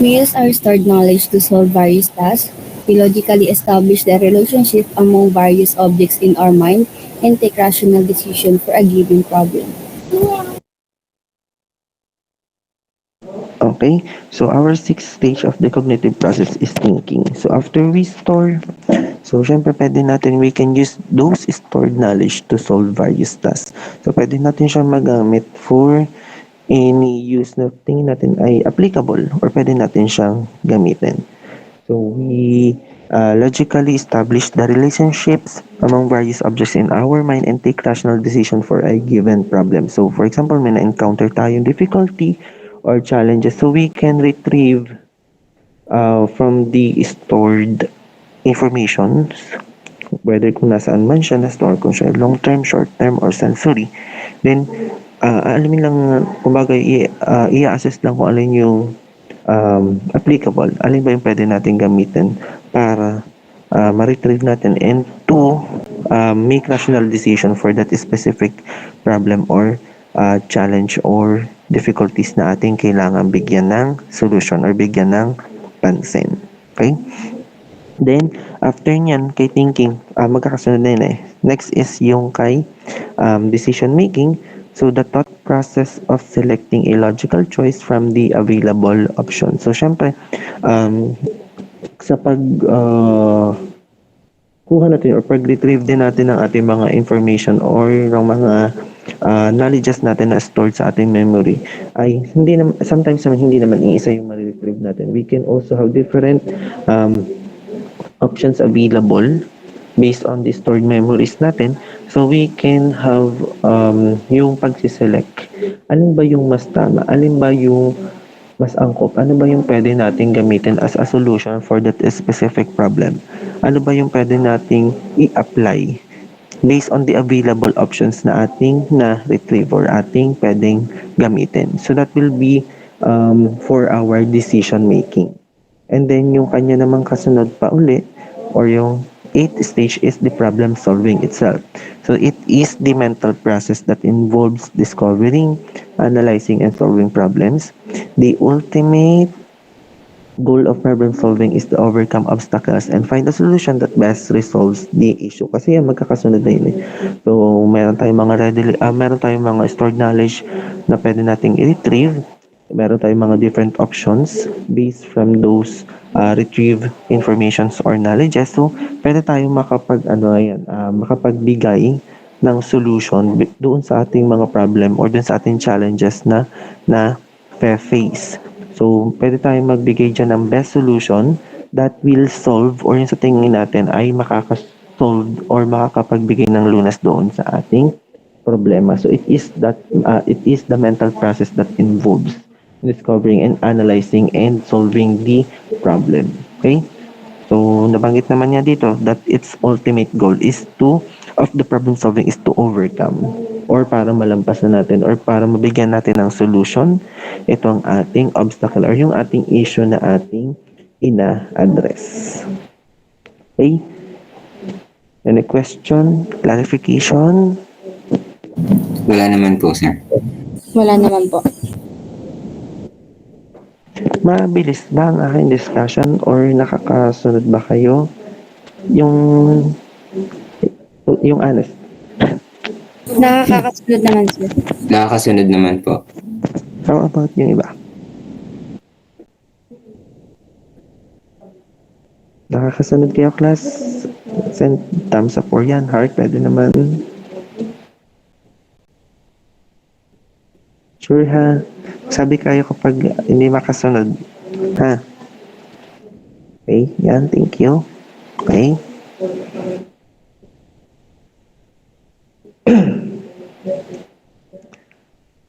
We use our stored knowledge to solve various tasks. We logically establish the relationship among various objects in our mind and take rational decisions for a given problem. Okay, so our sixth stage of the cognitive process is thinking. So after we store, so syempre pwede natin, we can use those stored knowledge to solve various tasks. So pwede natin siya magamit for any use na tingin natin ay applicable or pwede natin siyang gamitin. So we logically establish the relationships among various objects in our mind and take rational decision for a given problem. So for example, may na-encounter tayong difficulty or challenges, so we can retrieve from the stored information, whether kung nasaan man siya na-store, kung siya long term, short term, or sensory, then alamin lang, kumbaga i-assess lang kung alin yung applicable, alin ba yung pwede natin gamitin para ma-retrieve natin and to make rational decision for that specific problem or challenge or difficulties na ating kailangan bigyan ng solution or bigyan ng pansin. Okay? Then, after nyan, kay thinking, magkakasunod na yun eh. Next is yung kay decision making. So, the thought process of selecting a logical choice from the available option. So, syempre, sa kuha natin or pag-retrieve din natin ng ating mga information or ng mga knowledges natin na stored sa ating memory ay hindi naman, sometimes naman hindi naman iisa yung ma-retrieve natin. We can also have different options available based on the stored memories natin. So we can have yung pagsiselect. Alin ba yung mas tama? Alin ba yung mas angkop? Ano ba yung pwede nating gamitin as a solution for that specific problem? Ano ba yung pwede nating i-apply based on the available options na ating na-retrieve or ating pwedeng gamitin? So that will be for our decision making. And then yung kanya namang kasunod pa uli or yung 8th stage is the problem solving itself. So it is the mental process that involves discovering, analyzing, and solving problems. The ultimate goal of problem solving is to overcome obstacles and find a solution that best resolves the issue. Kasi yan, magkakasunod na yun eh. So, meron tayong mga stored knowledge na pwede nating i-retrieve. Meron tayong mga different options based from those retrieve informations or knowledges. So, pwede tayong makapagbigay ng solution doon sa ating mga problem or doon sa ating challenges na face. So, pwede tayong magbigay dyan ng best solution that will solve or yung sa tingin natin ay makakasolve or makakapagbigay ng lunas doon sa ating problema. So, it is the mental process that involves discovering and analyzing and solving the problem. Okay? So, nabanggit naman niya dito that its ultimate goal of the problem solving is to overcome or para malampasan natin or para mabigyan natin ng solution itong ating obstacle or yung ating issue na ating ina-address. Okay? Any question? Clarification? Wala naman po, sir. Wala naman po. Mabilis ba ang aking discussion or nakakasunod ba kayo? Yung honest. Nakakasunod naman, sir. Nakakasunod naman po. How about yung iba? Nakakasunod kayo, class? Send thumbs up or yan, heart, pwede naman. Sure ha? Sabi kayo kapag hindi makasunod. Ha? Okay, yan, thank you. Okay.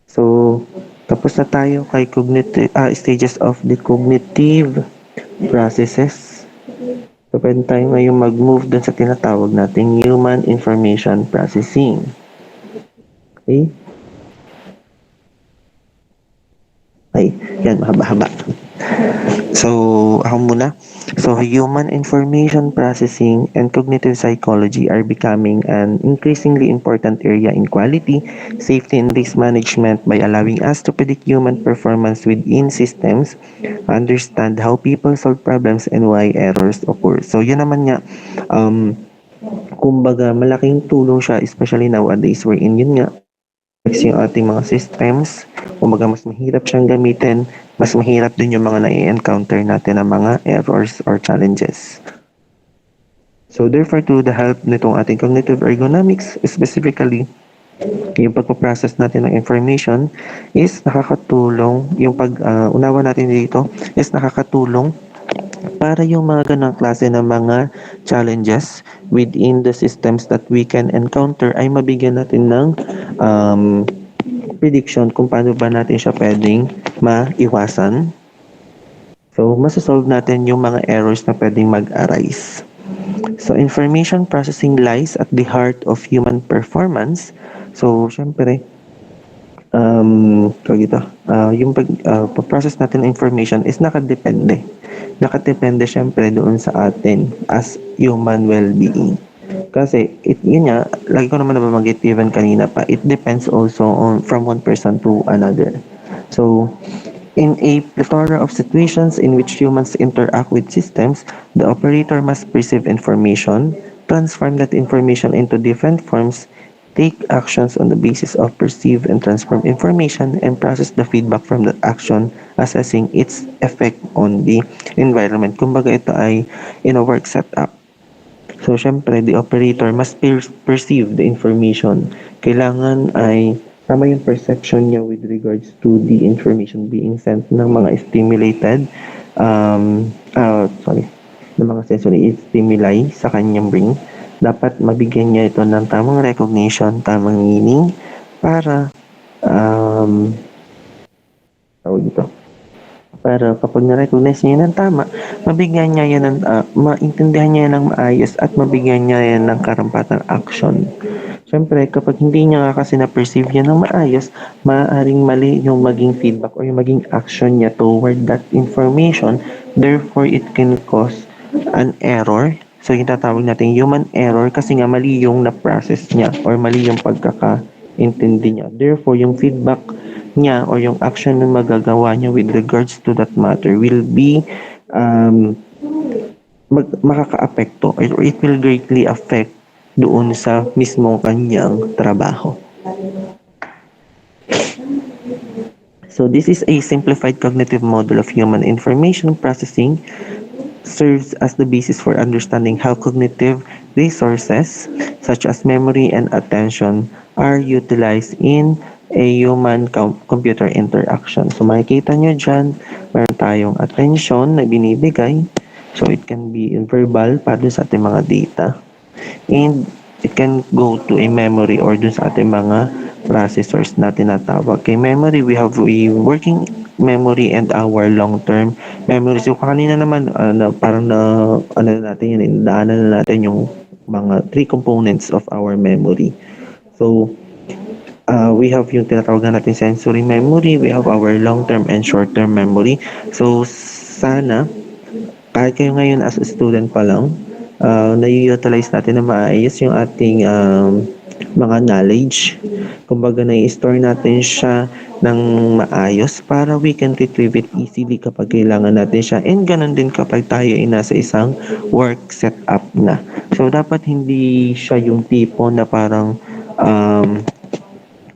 So, tapos na tayo kay stages of the cognitive processes. So, pwede tayo ngayon mag-move dun sa tinatawag nating human information processing. Okay? Ay, yan, mahaba-haba. So, ako muna. So, human information processing and cognitive psychology are becoming an increasingly important area in quality, safety, and risk management by allowing us to predict human performance within systems, understand how people solve problems, and why errors occur. So, yun naman nga, kumbaga, malaking tulong siya, especially nowadays, wherein yun nga, yung ating mga systems, kumbaga mas mahirap siyang gamitin, mas mahirap din yung mga nai-encounter natin na mga errors or challenges. So therefore, to the help nitong ating cognitive ergonomics, specifically, yung pagpaprocess natin ng information is nakakatulong, yung pag-unawa natin dito is nakakatulong para yung mga ganang klase ng mga challenges within the systems that we can encounter ay mabigyan natin ng prediction kung paano ba natin siya pwedeng maiwasan. So, masasolve natin yung mga errors na pwedeng mag-arise. So, information processing lies at the heart of human performance. So, syempre, yung pag-process natin ng information is nakadepende. Nakadepende syempre doon sa atin as human well-being. Kasi, yun nga, lagi ko naman nababanggit even kanina pa, it depends also on from one person to another. So, in a plethora of situations in which humans interact with systems, the operator must perceive information, transform that information into different forms, take actions on the basis of perceived and transformed information, and process the feedback from that action, assessing its effect on the environment. Kumbaga ito ay in a work setup. So, syempre, the operator must perceive the information. Kailangan ay tama yung perception niya with regards to the information being sent ng mga stimulated, ng mga sensory stimuli sa kanyang brain. Dapat mabigyan niya ito ng tamang recognition, tamang meaning, para para kapag na-recognize niya ng tama, mabigyan niya yan ng, maintindihan niya yan ng maayos at mabigyan niya yan ng karampatang action. Siyempre, kapag hindi niya kasi na-perceive yan ng maayos, maaaring mali yung maging feedback or yung maging action niya toward that information. Therefore, it can cause an error. So, yung tatawag natin human error kasi nga mali yung na-process niya or mali yung pagkakaintindi niya. Therefore, yung feedback niya or yung action na magagawa niya with regards to that matter will be makaka-apekto or it will greatly affect doon sa mismong kanyang trabaho. So this is a simplified cognitive model of human information processing, serves as the basis for understanding how cognitive resources such as memory and attention are utilized in a human-computer interaction. So makikita nyo dyan, meron tayong attention na binibigay. So it can be verbal para sa ating mga data. And it can go to a memory or dun sa ating mga processors na tinatawag. Kay memory, we have a working memory and our long-term memory. So kanina naman, natin na natin yung mga 3 components of our memory. So, we have yung tinatawag natin sensory memory, we have our long-term and short-term memory. So, sana, kahit kayo ngayon as a student pa lang, na-utilize natin na maayos yung ating mga knowledge. Kumbaga, na-store natin siya ng maayos para we can retrieve it easily kapag kailangan natin siya. And ganun din kapag tayo ay nasa isang work setup na. So, dapat hindi siya yung tipo na parang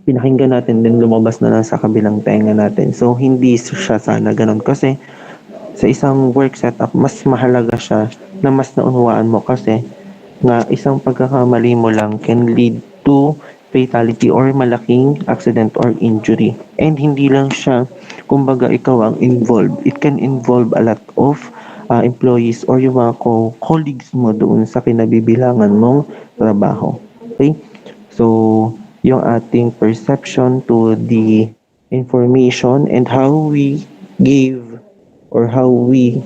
pinakinggan natin din lumabas na lang sa kabilang tenga natin. So, hindi siya sana ganun kasi sa isang work setup, mas mahalaga siya na mas naunawaan mo kasi na isang pagkakamali mo lang can lead to fatality or malaking accident or injury. And hindi lang siya, kumbaga ikaw ang involved. It can involve a lot of employees or yung mga colleagues mo doon sa kinabibilangan mong trabaho. Okay? So, yung ating perception to the information and how we give or how we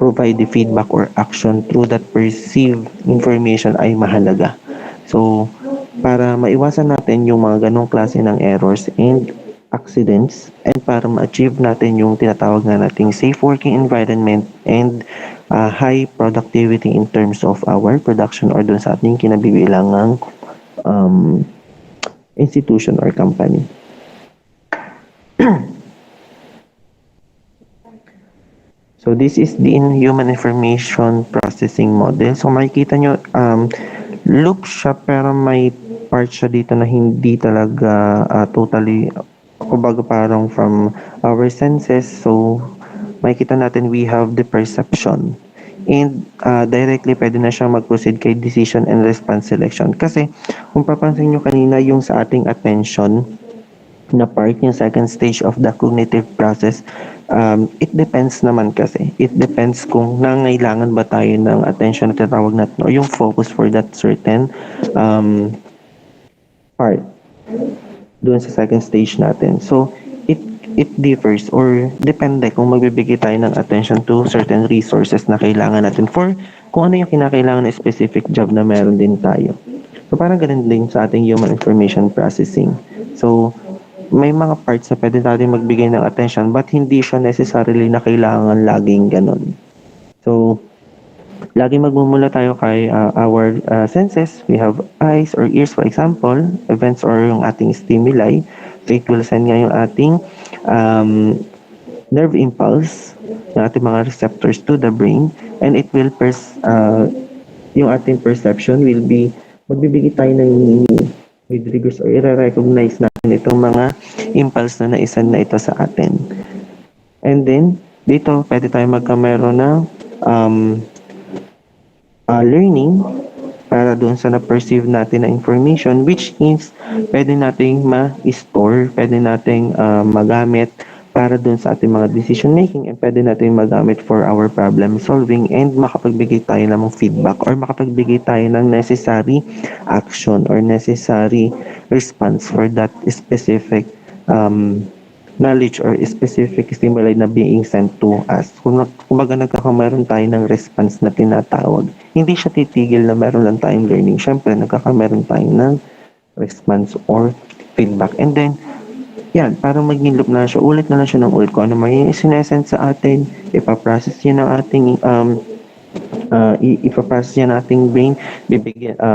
provide the feedback or action through that perceived information ay mahalaga. So, para maiwasan natin yung mga ganong klase ng errors and accidents and para ma-achieve natin yung tinatawag na nating safe working environment and high productivity in terms of our production or dun sa ating kinabibilangang institution or company. So this is the human information processing model. So makikita nyo, loop siya pero may part siya dito na hindi talaga totally, kumbaga parang from our senses. So makikita natin we have the perception. And directly pwede na siyang mag-proceed kay decision and response selection. Kasi kung papansin nyo kanina yung sa ating attention na part, yung second stage of the cognitive process, it depends naman kasi. It depends kung nangailangan ba tayo ng attention na tinatawag natin or yung focus for that certain part doon sa second stage natin. So, it differs or depende kung magbibigay tayo ng attention to certain resources na kailangan natin for kung ano yung kinakailangan na specific job na meron din tayo. So, parang ganun din sa ating human information processing. So, may mga parts na pwede natin magbigay ng attention but hindi siya necessarily na kailangan laging ganun. So, lagi magmumula tayo kay our senses. We have eyes or ears, for example, events or yung ating stimuli. So, it will send nga yung ating nerve impulse, yung ating mga receptors to the brain, and it will yung ating perception will be magbibigay tayo ng meaning with regards or i-recognize natin itong mga impulse na naisan na ito sa atin. And then, dito, pwede tayo magkameron ng learning para doon sa na-perceive natin na information, which means pwede nating ma-store, pwede nating magamit para doon sa ating mga decision making and pwede nating magamit for our problem solving and makapagbigay tayo ng feedback or makapagbigay tayo ng necessary action or necessary response for that specific knowledge or specific stimuli na being sent to us. Kumbaga nagkakameron tayo ng response na tinatawag. Hindi siya titigil na meron lang tayong learning. Siyempre, nagkakameron tayo ng response or feedback. And then, yan, parang maging loop na siya. Ulit na lang siya ng ulit. Kung ano may sinesend sa atin, ipaprocess yun ng ating ipaprocess yan ng ating brain,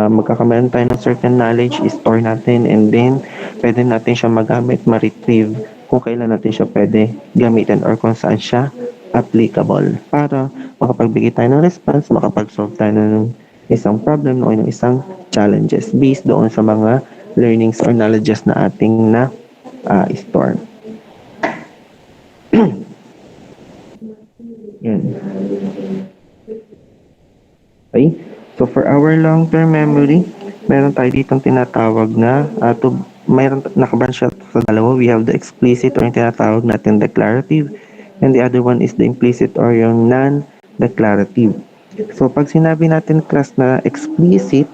magkakameron tayo ng certain knowledge, i-store natin, and then pwede natin siya magamit, ma-retrieve kung kailan natin siya pwede gamitin or kung saan siya applicable para makapagbigay tayo ng response, makapag-solve tayo ng isang problem o ng isang challenges based doon sa mga learnings or knowledges na ating na store. Yan. Okay. So for our long-term memory, meron tayo ditong tinatawag na mayroon nakabranch siya sa dalawa. We have the explicit or yung tinatawag natin declarative, and the other one is the implicit or yung non-declarative. So pag sinabi natin class na explicit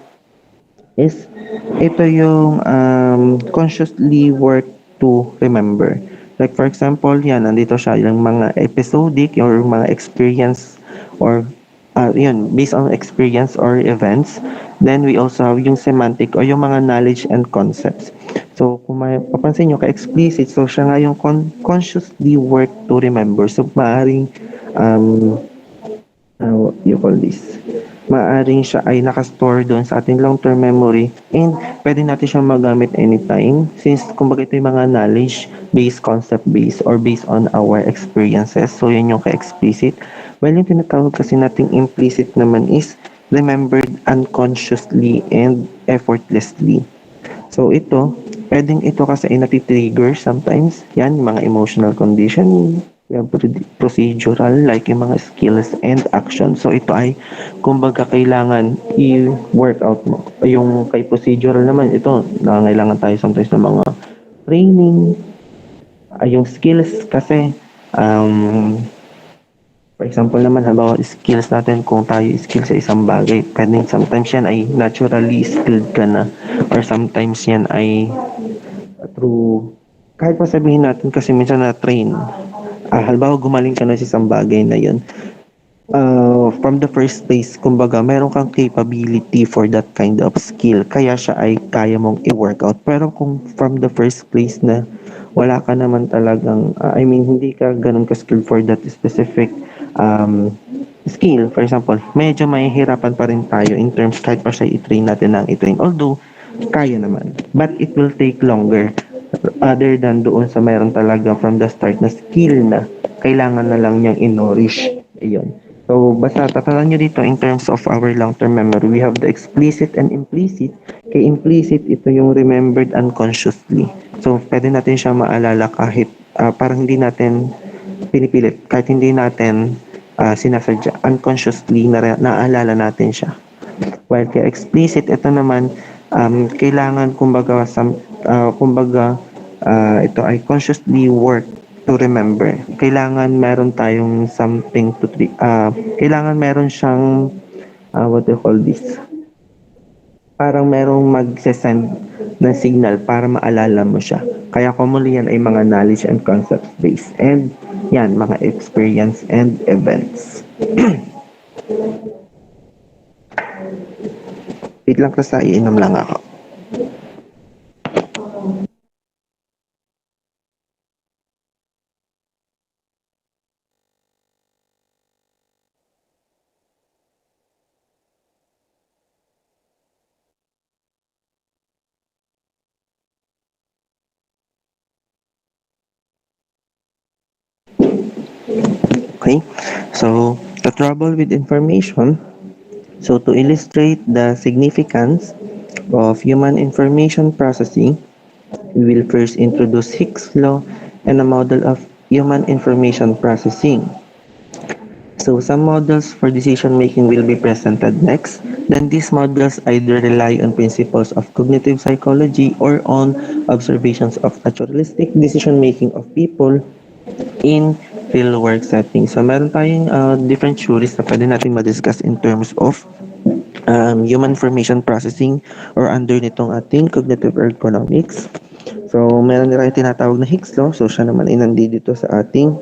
is ito yung consciously work to remember. Like for example, yan, nandito siya yung mga episodic or mga experience or based on experience or events. Then we also have yung semantic or yung mga knowledge and concepts. So kung mapapansin nyo ka-explicit, so siya nga yung consciously work to remember. So maaaring you call this maaaring siya ay nakastore doon sa ating long-term memory and pwede natin siyang magamit anytime since kumbaga ito yung mga knowledge-based, concept-based or based on our experiences. So yun yung ka-explicit. Well, yung tinatawag kasi nating implicit naman is remembered unconsciously and effortlessly. So ito, pwedeng ito kasi ay natitrigger sometimes. Yan, yung mga emotional condition. We have procedural like yung mga skills and action. So ito ay kumbaga kailangan i-work out mo. Yung kay procedural naman, ito, nangangailangan tayo sometimes ng mga training. Yung skills kasi, for example naman, halimbawa skills natin kung tayo skill sa isang bagay, pwedeng sometimes yan ay naturally skilled ka na or sometimes yan ay through, kahit pa sabihin natin kasi minsan na-train. Halimbawa gumaling ka na sa isang bagay na yun. From the first place, kumbaga, meron kang capability for that kind of skill. Kaya siya ay kaya mong i-workout. Pero kung from the first place na wala ka naman talagang, hindi ka ganun ka-skilled for that specific skill. For example, medyo mahihirapan pa rin tayo in terms kahit pa siya i-train natin ng i-train. Although, kaya naman. But it will take longer other than doon sa meron talaga from the start na skill na kailangan na lang niyang in-nourish. Ayun. So, basta tatalan nyo dito in terms of our long-term memory, we have the explicit and implicit. Kay implicit, ito yung remembered unconsciously. So, pwede natin siya maalala kahit parang hindi natin pinipilit, kahit hindi natin sinasadya, unconsciously naalala natin siya. While kay explicit, ito naman, kailangan ito ay consciously work to remember. Kailangan meron tayong something to kailangan meron siyang what do you call this? Parang merong mag-send ng signal para maalala mo siya. Kaya commonly yan ay mga knowledge and concept based and yan, mga experience and events. Wait lang kasi iinom lang ako. Okay, so the trouble with information. So to illustrate the significance of human information processing, we will first introduce Hicks' law and a model of human information processing. So some models for decision making will be presented next. Then these models either rely on principles of cognitive psychology or on observations of naturalistic decision making of people in real work settings. So meron tayong different theories na pwede natin ma-discuss in terms of human information processing or under nitong ating cognitive ergonomics. So meron na tayong tinatawag na Hicks law. So siya naman ay nandito sa ating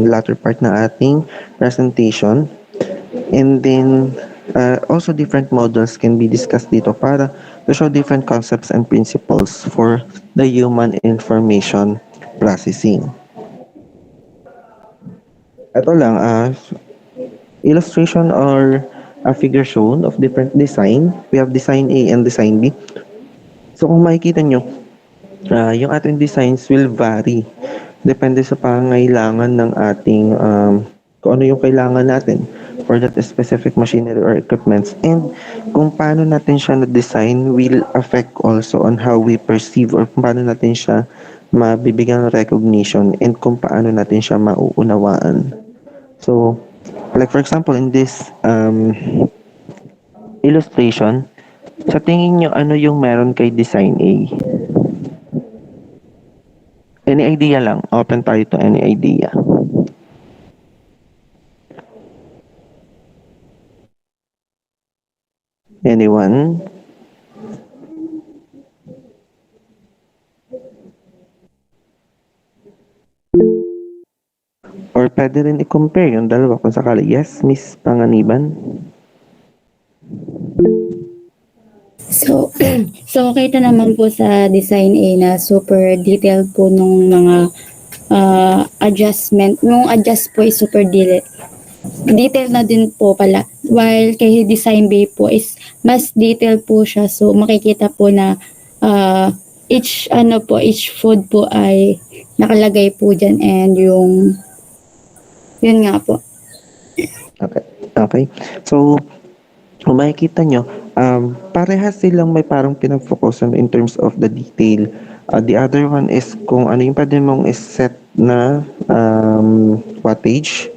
latter part na ating presentation. And then also different models can be discussed dito para to show different concepts and principles for the human information processing. Ito lang, illustration or a figure shown of different design. We have design A and design B. So kung makikita nyo, yung ating designs will vary. Depende sa pangailangan ng ating, kung ano yung kailangan natin for that specific machinery or equipments. And kung paano natin siya na-design will affect also on how we perceive or kung paano natin siya mabibigyan ng recognition and kung paano natin siya mauunawaan. So, like for example, in this illustration, sa tingin nyo, ano yung meron kay Design A? Any idea lang? Open tayo to any idea. Anyone? Or pwede rin i-compare yung dalawa kung sakali. Yes, Miss Panganiban? So, so kita naman po sa design A na super detailed po nung mga adjustment. Nung adjust po is super detailed na din po pala while kay Design Bay po is mas detail po siya. So makikita po na each food po ay nakalagay po dyan, and yun nga po. Okay. Okay. So, kung makikita nyo, parehas silang may parang pinag-focusan in terms of the detail. The other one is kung ano yung pwede mong set na wattage,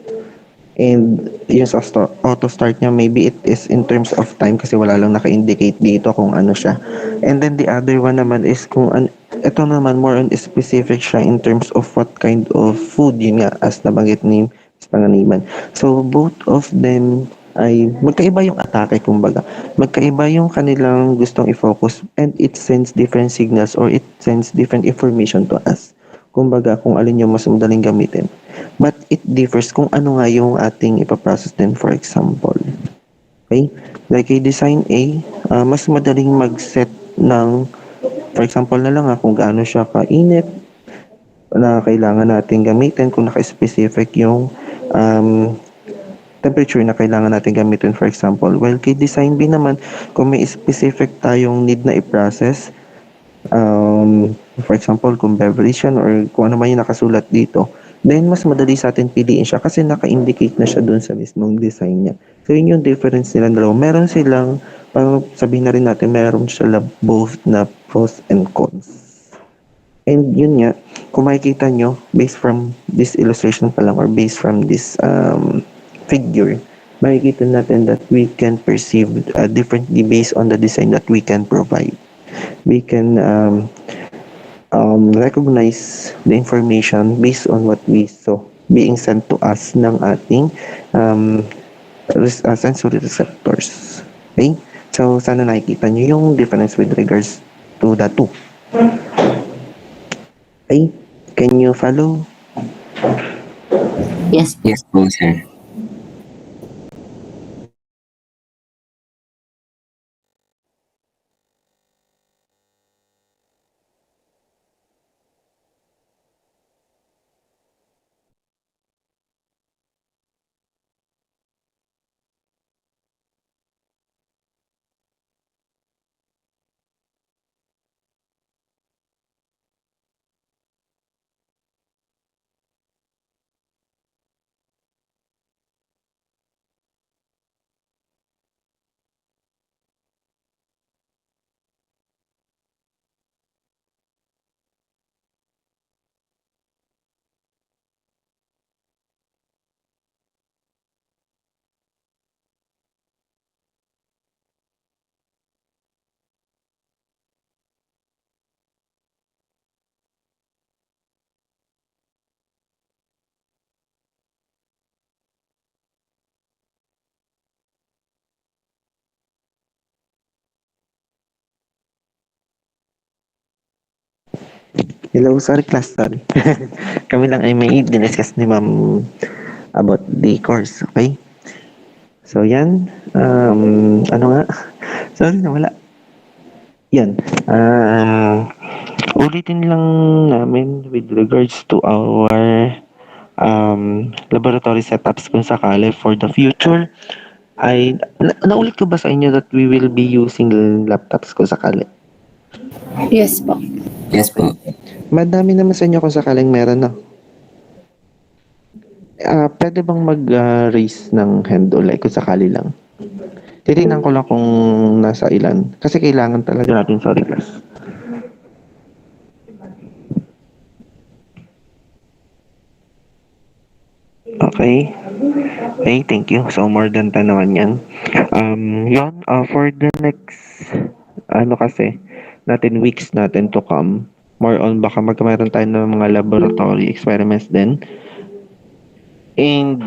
and yung sa auto start niya, maybe it is in terms of time kasi wala lang naka-indicate dito kung ano siya. And then the other one naman is kung ito naman more on specific siya in terms of what kind of food, yun nga as nabanggit ni Panganiban. So both of them ay magkaiba yung atake, kumbaga. Magkaiba yung kanilang gustong i-focus, and it sends different signals or it sends different information to us. Kumbaga, kung alin yung mas madaling gamitin. But it differs kung ano nga yung ating ipaprocess din, for example. Okay? Like a Design A, mas madaling mag-set ng, for example na lang kung gaano siya kainit na kailangan natin gamitin, kung naka-specific yung temperature na kailangan natin gamitin, for example. While kay Design B naman, kung may specific tayong need na i-process, for example, kung beverage yan or kung ano man yung nakasulat dito, then mas madali sa atin piliin siya kasi naka-indicate na siya dun sa mismong design niya. So, yun yung difference nila dalawa. Meron silang, parang sabihin na rin natin, meron sila both na pros and cons. And yun nga, kung makikita nyo, based from this illustration pa lang or based from this figure, makikita natin that we can perceive differently based on the design that we can provide. We can recognize the information based on what we saw being sent to us ng ating sensory receptors. Okay? So, sana nakikita nyo yung difference with regards to the two. Okay? Can you follow? Yes. Yes po, sir. Hello, sorry class, sorry. Kami lang ay may diniscuss ni ma'am about the course, okay? So, yan. Ano nga? Sorry, nawala. Yan. Ulitin lang namin with regards to our laboratory setups kung sakali for the future. Ay, naulit ko ba sa inyo that we will be using laptops kung sakali? Yes po. Yes po. Madami naman sa inyo kung sakaling meron na. Pwede bang mag-raise ng hand ulit kung sakali lang? Titignan ko lang kung nasa ilan. Kasi kailangan talaga natin, sorry class. Okay. Okay, thank you. So, more than 10 naman yan. Yun, for the next, natin weeks natin to come, more on baka magkameron tayo ng mga laboratory experiments din. And,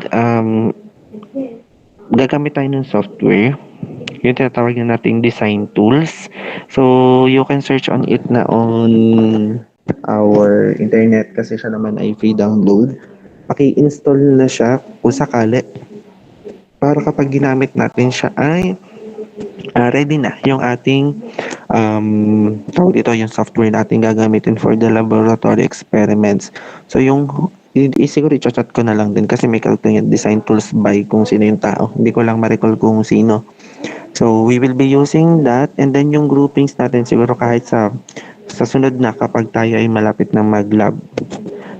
gagamit tayo ng software. Yung tinatawag na nating design tools. So, you can search on it na on our internet kasi siya naman ay free download. Paki-install na siya kung sakali. Para kapag ginamit natin siya ay ready na yung ating tawag dito, yung software natin gagamitin for the laboratory experiments. So, yung siguro i-chat ko na lang din kasi may kalagyan yung design tools by kung sino yung tao. Hindi ko lang ma-recall kung sino. So, we will be using that and then yung groupings natin siguro kahit sa sunod na kapag tayo ay malapit na mag-lab.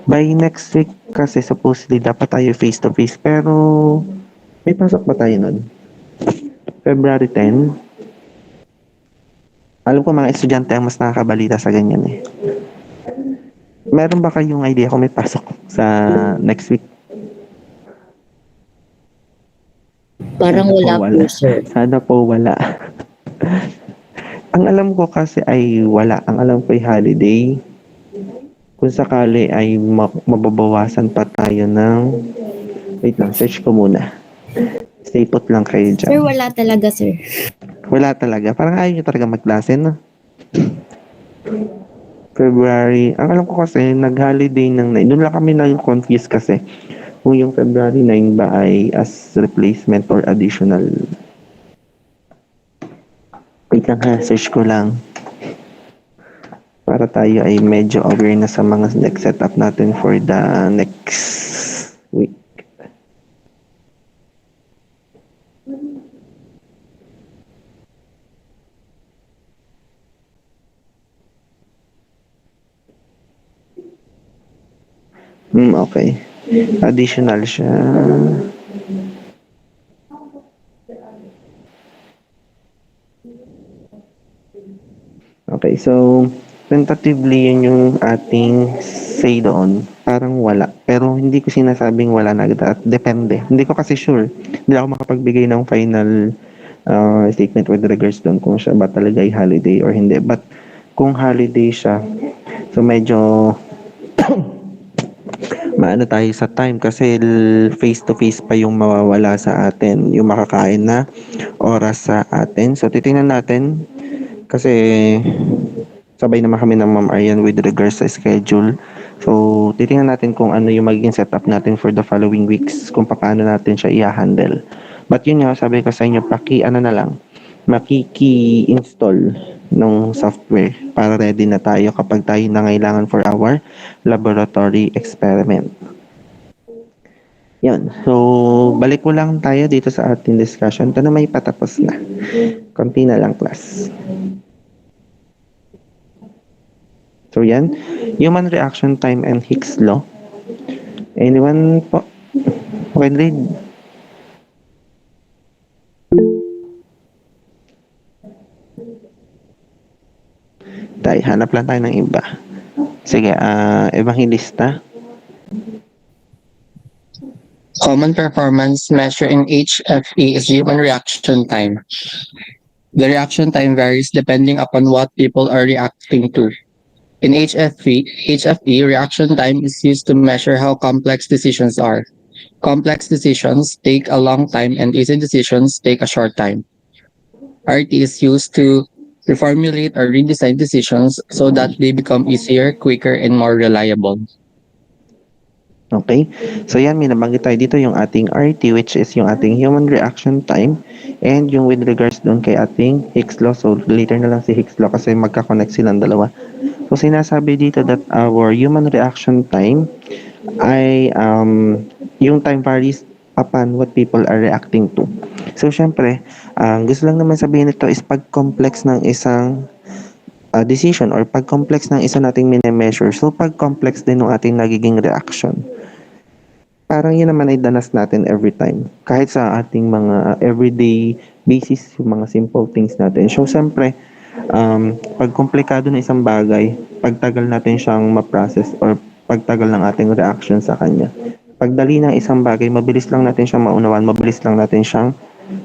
By next week kasi supposedly dapat tayo face-to-face pero may pasok ba tayo nun? February 10? Alam ko mga estudyante ang mas nakakabalita sa ganyan eh. Meron ba kayong idea kung may pasok sa next week? Parang Sana wala po, sir. Sana po wala. Ang alam ko kasi ay wala. Ang alam ko ay holiday. Kung sakali ay mababawasan pa tayo ng... Wait lang, search ko muna. Stay put lang kayo dyan. Sir, wala talaga, sir. Wala talaga. Parang ayaw nyo talaga magklase, no? February. Ang alam ko kasi, nag-holiday ng 9. Doon lang kami confused kasi kung yung February 9 ba ay as replacement or additional. Wait lang ha, search ko lang. Para tayo ay medyo aware na sa mga next setup natin for the next week. Okay. Additional siya. Okay, so tentatively yun yung ating say doon. Parang wala. Pero hindi ko sinasabing wala na agad. Depende. Hindi ko kasi sure. Hindi ako makapagbigay ng final statement with regards doon kung siya ba talaga ay holiday or hindi. But kung holiday siya, so medyo maano tayo sa time kasi face-to-face pa yung mawawala sa atin, yung makakain na oras sa atin. So, titingnan natin kasi sabay naman kami ng Ma'am Arian with regards sa schedule. So, titingnan natin kung ano yung magiging setup natin for the following weeks, kung paano natin siya i-handle. But yun nga, sabi ko sa inyo, makiki-install ng software para ready na tayo kapag tayo nangailangan for our laboratory experiment. Yun. So, balik ko lang tayo dito sa ating discussion. Ito na may patapos na. Konti na lang, class. So, yan. Human reaction time and Higgs law. Anyone po? Okay, read. Tayo, hanap lang tayo ng iba. Sige, evangelista. Common performance measure in HFE is human reaction time. The reaction time varies depending upon what people are reacting to. In HFE, reaction time is used to measure how complex decisions are. Complex decisions take a long time and easy decisions take a short time. RT is used to reformulate or redesign decisions so that they become easier, quicker, and more reliable. Okay? So yan, may nabanggit tayo dito yung ating RT which is yung ating human reaction time and yung with regards doon kay ating Higgs law. So later na lang si Higgs law kasi magka-connect silang dalawa. So sinasabi dito that our human reaction time ay yung time varies upon what people are reacting to. So syempre, gusto lang naman sabihin nito is pag-complex ng isang decision or pag-complex ng isa nating mini-measure. So pag-complex din ng ating nagiging reaction. Parang yun naman ay danas natin every time. Kahit sa ating mga everyday basis, yung mga simple things natin. So syempre, pag komplikado na isang bagay, pagtagal natin siyang ma-process or pagtagal ng ating reaction sa kanya. Pagdali ng isang bagay, mabilis lang natin siyang maunawan, mabilis lang natin siyang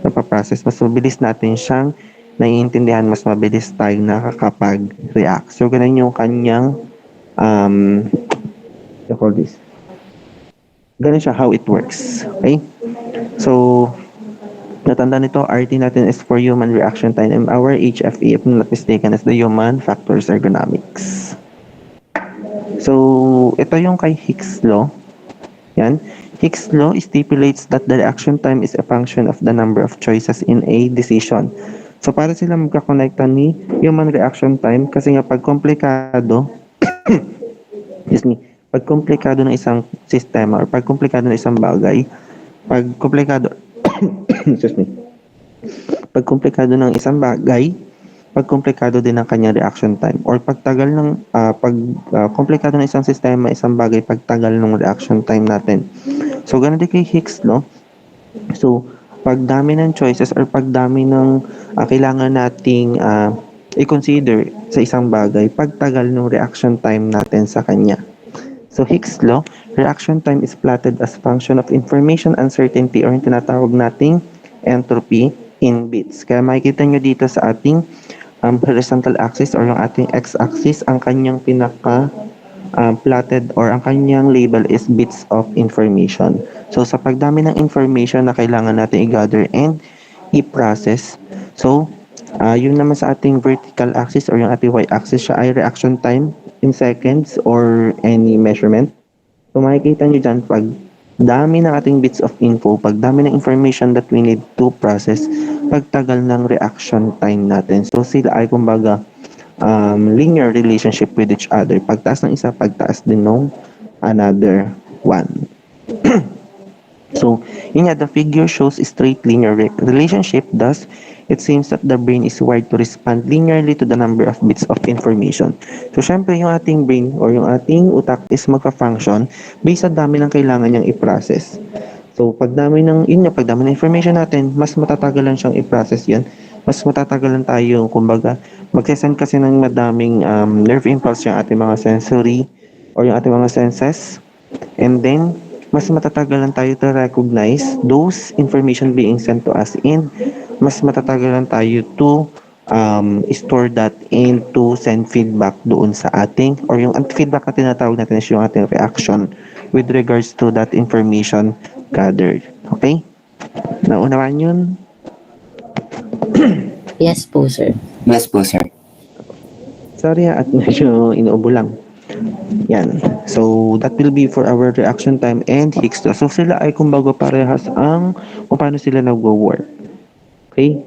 napaprocess, mas mabilis natin siyang naiintindihan, mas mabilis tayo nakakapag-react. So, ganun yung kanyang, call this. Ganun siya, how it works. Okay? So, natanda nito, RT natin is for human reaction time, and our HFE, if I'm not mistaken, is the human factors ergonomics. So, ito yung kay Higgs law. Yan. Higgs law stipulates that the reaction time is a function of the number of choices in a decision. So, para sila magkakonekta ni human reaction time, kasi nga pag komplikado, excuse me, pag komplikado ng isang sistema or pag komplikado ng isang bagay, pag komplikado excuse me, pag komplikado ng isang bagay, pag komplikado din ang kanyang reaction time or pagtagal ng komplikado ng isang sistema, isang bagay, pagtagal ng reaction time natin. So ganun din kay Higgs law. So pag dami ng choices or pag dami ng kailangan nating i-consider sa isang bagay, pagtagal ng reaction time natin sa kanya. So Higgs law, reaction time is plotted as function of information uncertainty or yung tinatawag nating entropy in bits. Kaya makikita nyo dito sa ating horizontal axis or yung ating x-axis, ang kanyang pinaka plotted or ang kanyang label is bits of information. So sa pagdami ng information na kailangan natin i-gather and i-process, so yun naman sa ating vertical axis or yung ating y-axis, siya ay reaction time in seconds or any measurement. So makikita nyo dyan, pag dami ng ating bits of info, pag dami ng information that we need to process, pagtagal ng reaction time natin. So sila ay kumbaga linear relationship with each other. Pagtaas ng isa, pagtaas din ng another one. So, yun nga, the figure shows a straight linear relationship. Thus, it seems that the brain is wired to respond linearly to the number of bits of information. So, syempre, yung ating brain or yung ating utak is magka-function based sa dami ng kailangan niyang i-process. So, pagdami ng information natin, mas matatagalan siyang i-process yun. Mas matatagalan tayo, kumbaga, mag-send kasi ng madaming nerve impulse yung ating mga sensory or yung ating mga senses. And then, mas matatagalan tayo to recognize those information being sent to us, and mas matatagalan tayo to store that and to send feedback doon sa ating, or yung feedback na tinatawag natin is yung ating reaction with regards to that information gathered. Okay? Naunawaan yun? Yes po, sir. Yes po, sir. Sorry at medyo inuubo lang. Yan. So, that will be for our reaction time and Higgs law. So, sila ay kumbaga parehas kung paano sila nagwo-work. Okay?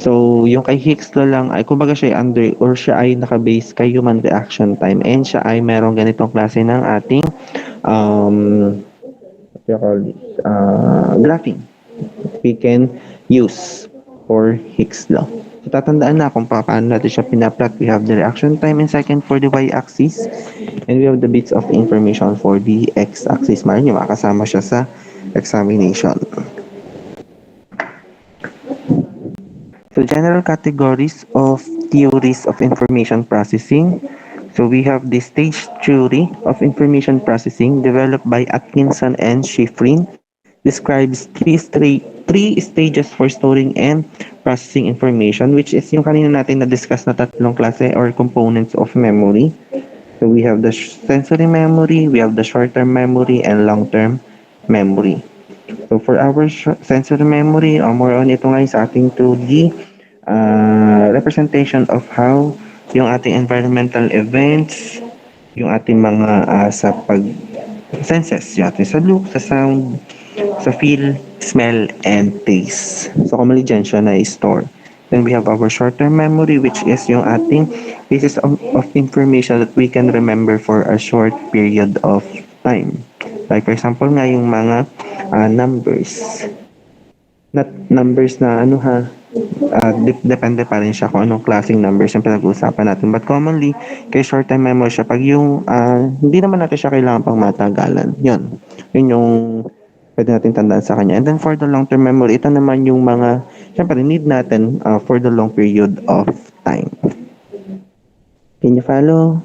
So, yung kay Higgs law lang ay kumbaga siya ay naka-base kay human reaction time, and siya ay merong ganitong klase ng ating what do you call this? Graphing. We can use for Higgs law. So, tatandaan na kung paano natin siya pinaplot. We have the reaction time in second for the y-axis, and we have the bits of information for the x-axis. Marin yung makasama siya sa examination. So, general categories of theories of information processing. So, we have the stage theory of information processing developed by Atkinson and Schifrin. Describes three stages for storing and processing information, which is yung kanina natin na-discuss na tatlong klase or components of memory. So we have the sensory memory, we have the short-term memory, and long-term memory. So for our sensory memory, more on ito ngayon sa ating 2D representation of how yung ating environmental events, yung ating mga sa senses, yung ating sa look, sa sound, sa feel, smell, and taste. So, kumali dyan siya na-store. Then we have our short-term memory, which is yung ating pieces of information that we can remember for a short period of time. Like, for example nga, yung mga numbers. Not numbers na depende pa rin siya kung anong klaseng numbers yung pinag-uusapan natin. But commonly, kay short-term memory siya, pag yung hindi naman natin siya kailangan pang matagalan. Yun yung pwede natin tandaan sa kanya. And then for the long-term memory, ito naman yung mga, syempre, need natin for the long period of time. Can you follow?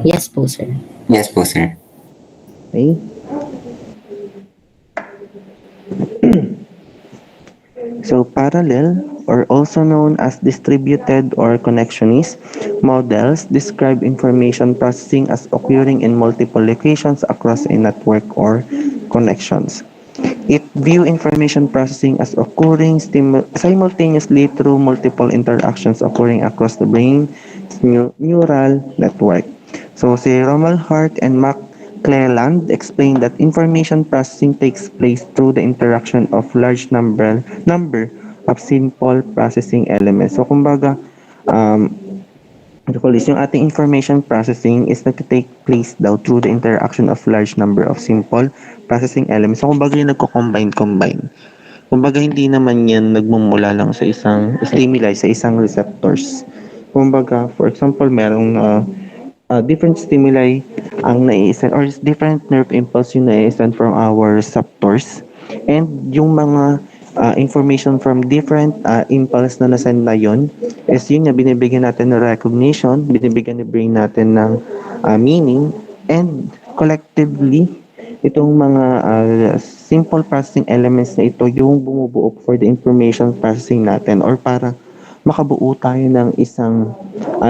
Yes po, sir. Yes po, sir. Okay. So, parallel, or also known as distributed or connectionist models, describe information processing as occurring in multiple locations across a network or connections. It view information processing as occurring simultaneously through multiple interactions occurring across the brain's neural network. So, si Romuald Hart and Mac Cleland explained that information processing takes place through the interaction of large number of simple processing elements. So, kumbaga, What do you call this? Yung ating information processing is nagtitake place daw through the interaction of large number of simple processing elements. So, kumbaga yung nagko-combine. Kumbaga, hindi naman yan nagmumula lang sa isang stimuli, sa isang receptors. Kumbaga, for example, merong different stimuli ang nai-send or different nerve impulse yung nai-send from our receptors. And yung mga information from different impulse na nasend na yun is yun nga, binibigyan natin ng recognition, binibigyan ng brain natin ng meaning, and collectively, itong mga simple processing elements na ito yung bumubuo for the information processing natin or para makabuo tayo ng isang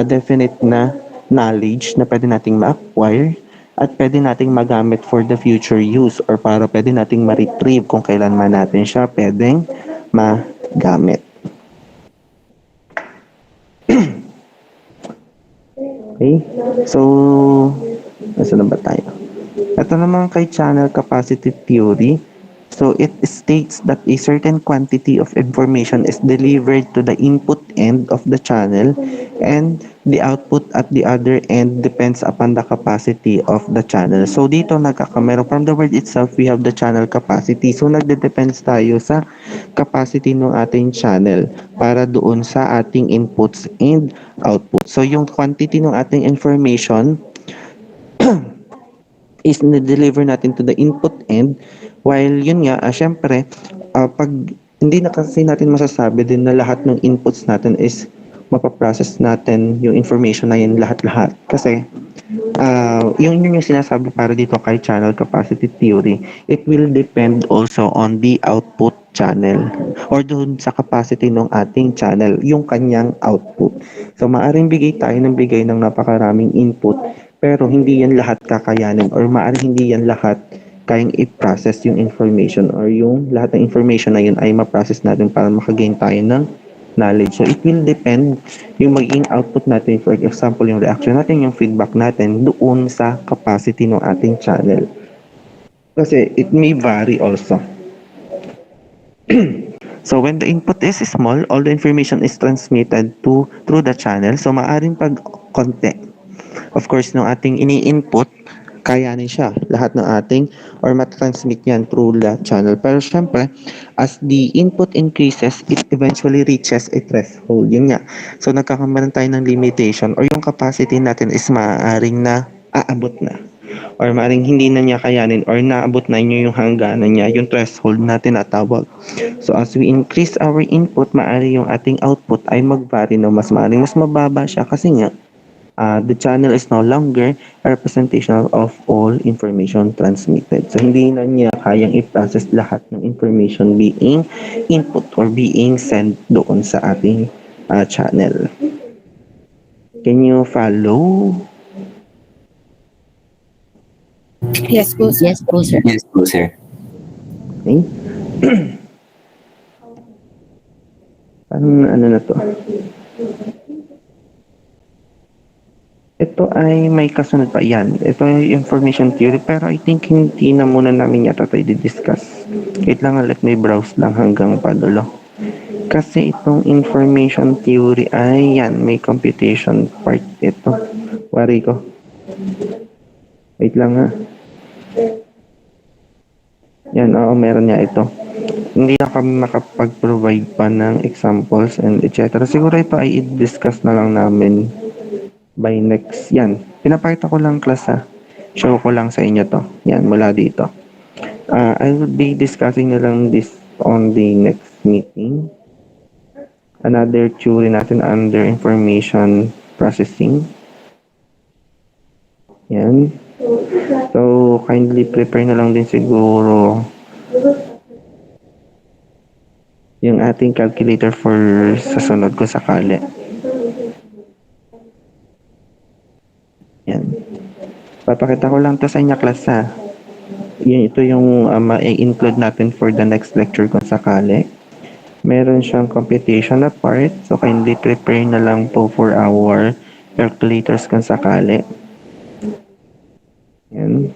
definite na knowledge na pwede nating ma-acquire at pwede nating magamit for the future use or para pwede nating ma-retrieve kung kailan man natin siya pwedeng magamit. Okay, so nasa na ba tayo? Ito naman kay channel capacity theory. So it states that a certain quantity of information is delivered to the input end of the channel and the output at the other end depends upon the capacity of the channel. So dito nagkakamero from the word itself, we have the channel capacity. So nagde-depends tayo sa capacity ng ating channel para doon sa ating inputs and output. So yung quantity ng ating information is na-deliver natin to the input end while yun nga, syempre, pag hindi na kasi natin masasabi din na lahat ng inputs natin is mapaprocess natin yung information na yun lahat-lahat. Kasi, yun yung sinasabi para dito kay channel capacity theory. It will depend also on the output channel or doon sa capacity ng ating channel, yung kanyang output. So, maaring bigay tayo ng bigay ng napakaraming input pero hindi yan lahat kakayanin or maaring hindi yan lahat kayang i-process yung information or yung lahat ng information na yun ay ma-process natin para makagain tayo ng knowledge. So, it will depend yung magiging output natin, for example, yung reaction natin, yung feedback natin doon sa capacity ng ating channel. Kasi it may vary also. So, when the input is small, all the information is transmitted through the channel. So, maaring pag konti, of course, nung ating ini-input, kayanin siya. Lahat ng ating or matransmit yan through the channel. Pero syempre, as the input increases, it eventually reaches a threshold. Yun nga. So, nagkakaroon tayo ng limitation or yung capacity natin is maaaring na aabot na. Or maaaring hindi na niya kayanin or naabot na niya yung hangganan niya, yung threshold na tinatawag. So, as we increase our input, maaari yung ating output ay mag-vary no, mas maaaring mas mababa siya kasi nga, the channel is no longer a representation of all information transmitted. So, hindi na niya kayang i-process lahat ng information being input or being sent doon sa ating channel. Can you follow? Yes po, sir. Yes po, sir. Yes po, sir. Okay. Parang ano na to? Ito ay may kasunod pa. Yan. Ito ay information theory pero I think hindi na muna namin yata tayo di-discuss. Wait lang, let me browse lang hanggang padulo. Kasi itong information theory ay yan, may computation part ito. Wari ko. Wait lang ha. Yan, oo, meron niya ito. Hindi na kami makapag-provide pa ng examples and etc. Siguro ito ay i-discuss na lang namin by next. Yan. Pinapakita ko lang class ha. Show ko lang sa inyo to. Yan, mula dito. I will be discussing na lang this on the next meeting. Another theory natin under information processing. Yan. So, kindly prepare na lang din siguro yung ating calculator for sa sunod ko sakali. Yan. Papakita ko lang to sa inyo class ha. Ito yung ma-include natin for the next lecture kung sakali. Meron siyang computation na part. So, kindly prepare na lang po for our calculators kung sakali. Yan.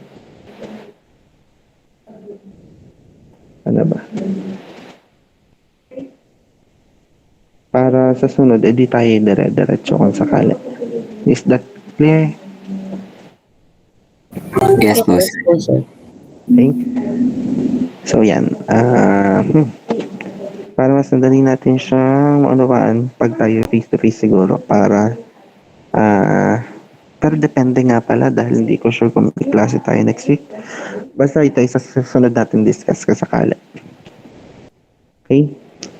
Ano ba? Para sa sunod, edi tayo dire-diretso kung sakali. Is that clear? Yes po, Yes sir. po, sir. Okay. So yan. Para mas madali natin siyang maunawaan pag tayo face-to-face siguro para pero depende nga pala dahil hindi ko sure kung may klase tayo next week. Basta ito sa susunod natin discuss kasakali. Okay?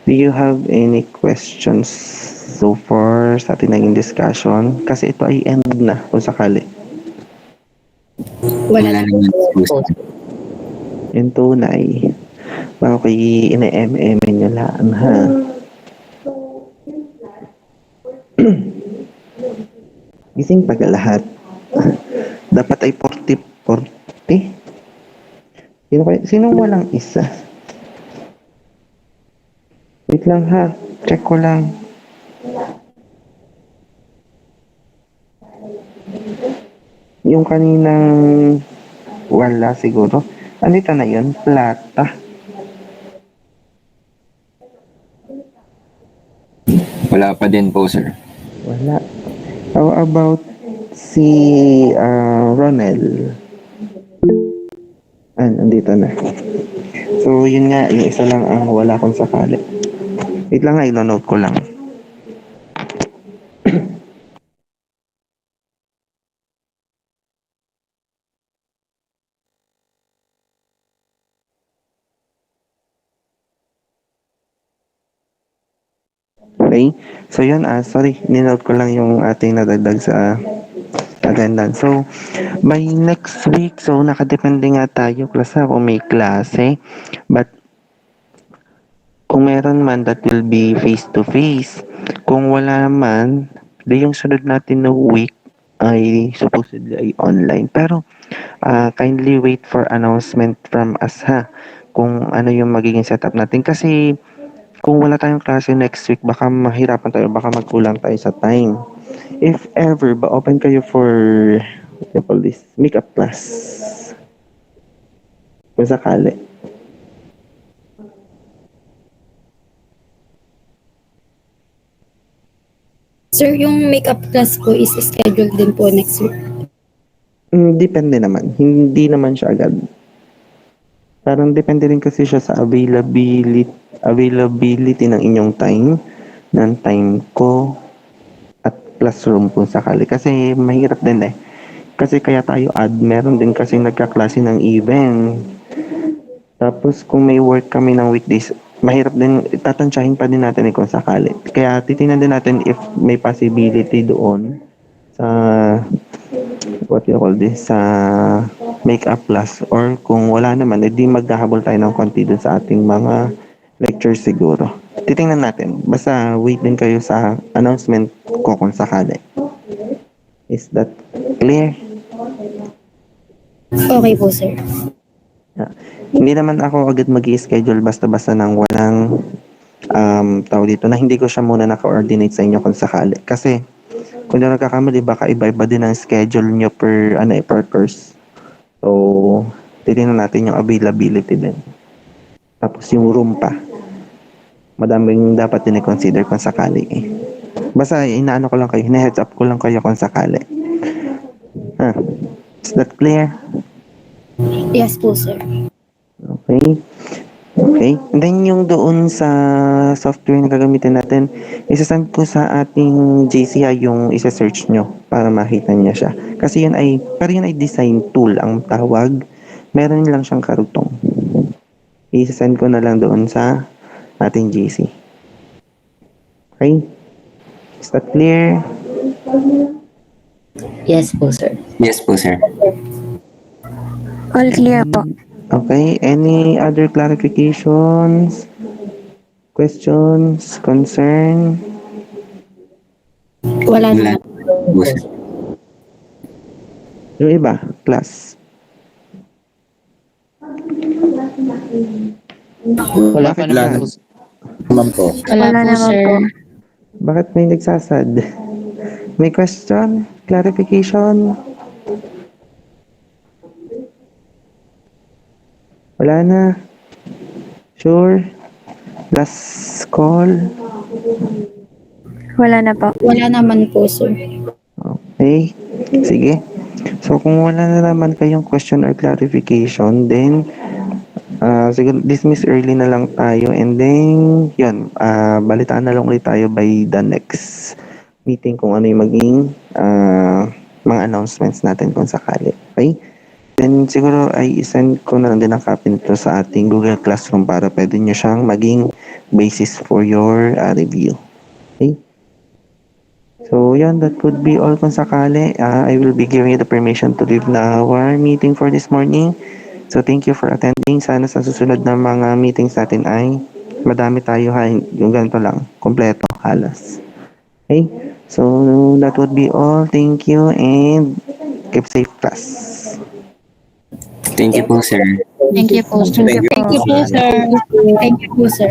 Do you have any questions so far sa ating naging discussion? Kasi ito ay end na kung sakali. Wala naman po, sir. Yung tunay. Baka kayo ina-MM nyo lang, ha? Gising pag lahat. Dapat ay 40. Sinong walang isa? Wait lang ha. Check ko lang. Yung kaninang wala siguro. Andito na yun? Plata. Wala pa din po, sir. Wala. How about si Ronel? Andito na. So, yun nga, yung isa lang ang wala kung sakali. Wait lang nga, ino-note ko lang. Okay? So, yun, sorry, ninote ko lang yung ating nadagdag sa attendance. So, by next week, so nakadepende nga tayo, klase kung may klase. But, kung meron man, that will be face-to-face. Kung wala man, di yung sunod natin na week ay supposedly ay online. Pero, kindly wait for announcement from us, ha? Kung ano yung magiging setup natin. Kasi, kung wala tayong klase next week, baka mahirapan tayo, baka magkulang tayo sa time. If ever, ba open kayo for, what you call this, makeup class? Kung sakali. Sir, yung makeup class po is scheduled din po next week. Depende naman. Hindi naman siya agad. Parang depende rin kasi siya sa availability ng inyong time, ng time ko, at classroom kung sakali. Kasi mahirap din eh. Kasi kaya tayo meron din kasi nagkaklase ng event. Tapos kung may work kami ng weekdays, mahirap din, tatansyahin pa din natin kung sakali. Kaya titingnan din natin if may possibility doon sa what you call this, sa makeup class, or kung wala naman, edi maghahabol tayo ng konti dun sa ating mga lectures siguro. Titingnan natin. Basta wait din kayo sa announcement ko kung sakali. Is that clear? Okay po, sir. Hindi naman ako agad mag-i-schedule basta-basta nang walang tao dito na hindi ko siya muna naka-coordinate sa inyo kung sakali. Kasi kung di nagkakamali, baka iba-iba din ang schedule nyo per course. So, titingnan natin yung availability din. Tapos yung room pa. Madaming dapat din i-consider kung sakali eh. Basta inaano ko lang kayo, hina-heads up ko lang kayo kung sakali. Is that clear? Yes po, sir. Okay. And then yung doon sa software na gagamitin natin, isasend ko sa ating JCI yung isa-search nyo para makita niya siya. Kasi yun ay design tool ang tawag. Meron lang siyang karugtong. Isasend ko na lang doon sa ating JC. Okay? Is that clear? Yes po, sir. Yes po, sir. All clear po. Okay, any other clarifications, questions, concern? Wala Wala na. po, sir. Yung iba, class. Wala pa naman po. Wala naman po. Bakit may nagsasad? May question? Clarification? Wala na. Sure? Last call? Wala na po. Wala naman po, sir. Okay? Sige. So, kung wala na naman kayong question or clarification, then, siguro dismiss early na lang tayo and then, yun, balitaan na lang ulit tayo by the next meeting kung ano yung maging mga announcements natin kung sakali. Okay? Then, siguro ay isend ko na lang din ang copy nito sa ating Google Classroom para pwede nyo siyang maging basis for your review. Okay? So, yan, that would be all kung sakali. I will be giving you the permission to leave na our meeting for this morning. So, thank you for attending. Sana sa susunod na mga meetings natin ay madami tayo ha, yung ganito lang, kompleto, halos. Okay? So, that would be all. Thank you and keep safe, class. Thank you po, sir. Thank you po, sir. Thank you po, sir. Thank you po, sir.